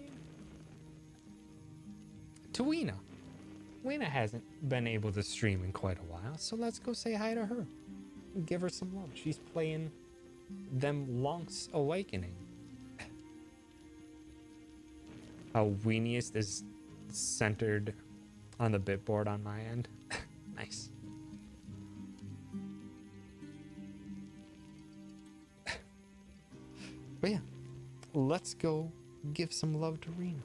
to Weena. Weena hasn't been able to stream in quite a while, so let's go say hi to her. Give her some love. She's playing them Lonk's Awakening. How Weeniest is centered on the bitboard on my end. Nice. But yeah, let's go give some love to Rena.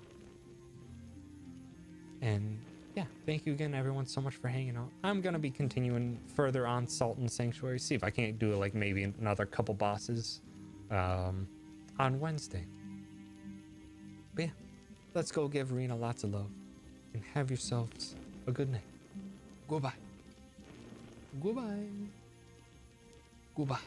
And yeah, thank you again, everyone, so much for hanging out. I'm gonna be continuing further on Sultan Sanctuary. See if I can't do like maybe another couple bosses on Wednesday. But yeah, let's go give Rena lots of love and have yourselves a good night. Goodbye. Goodbye. Goodbye.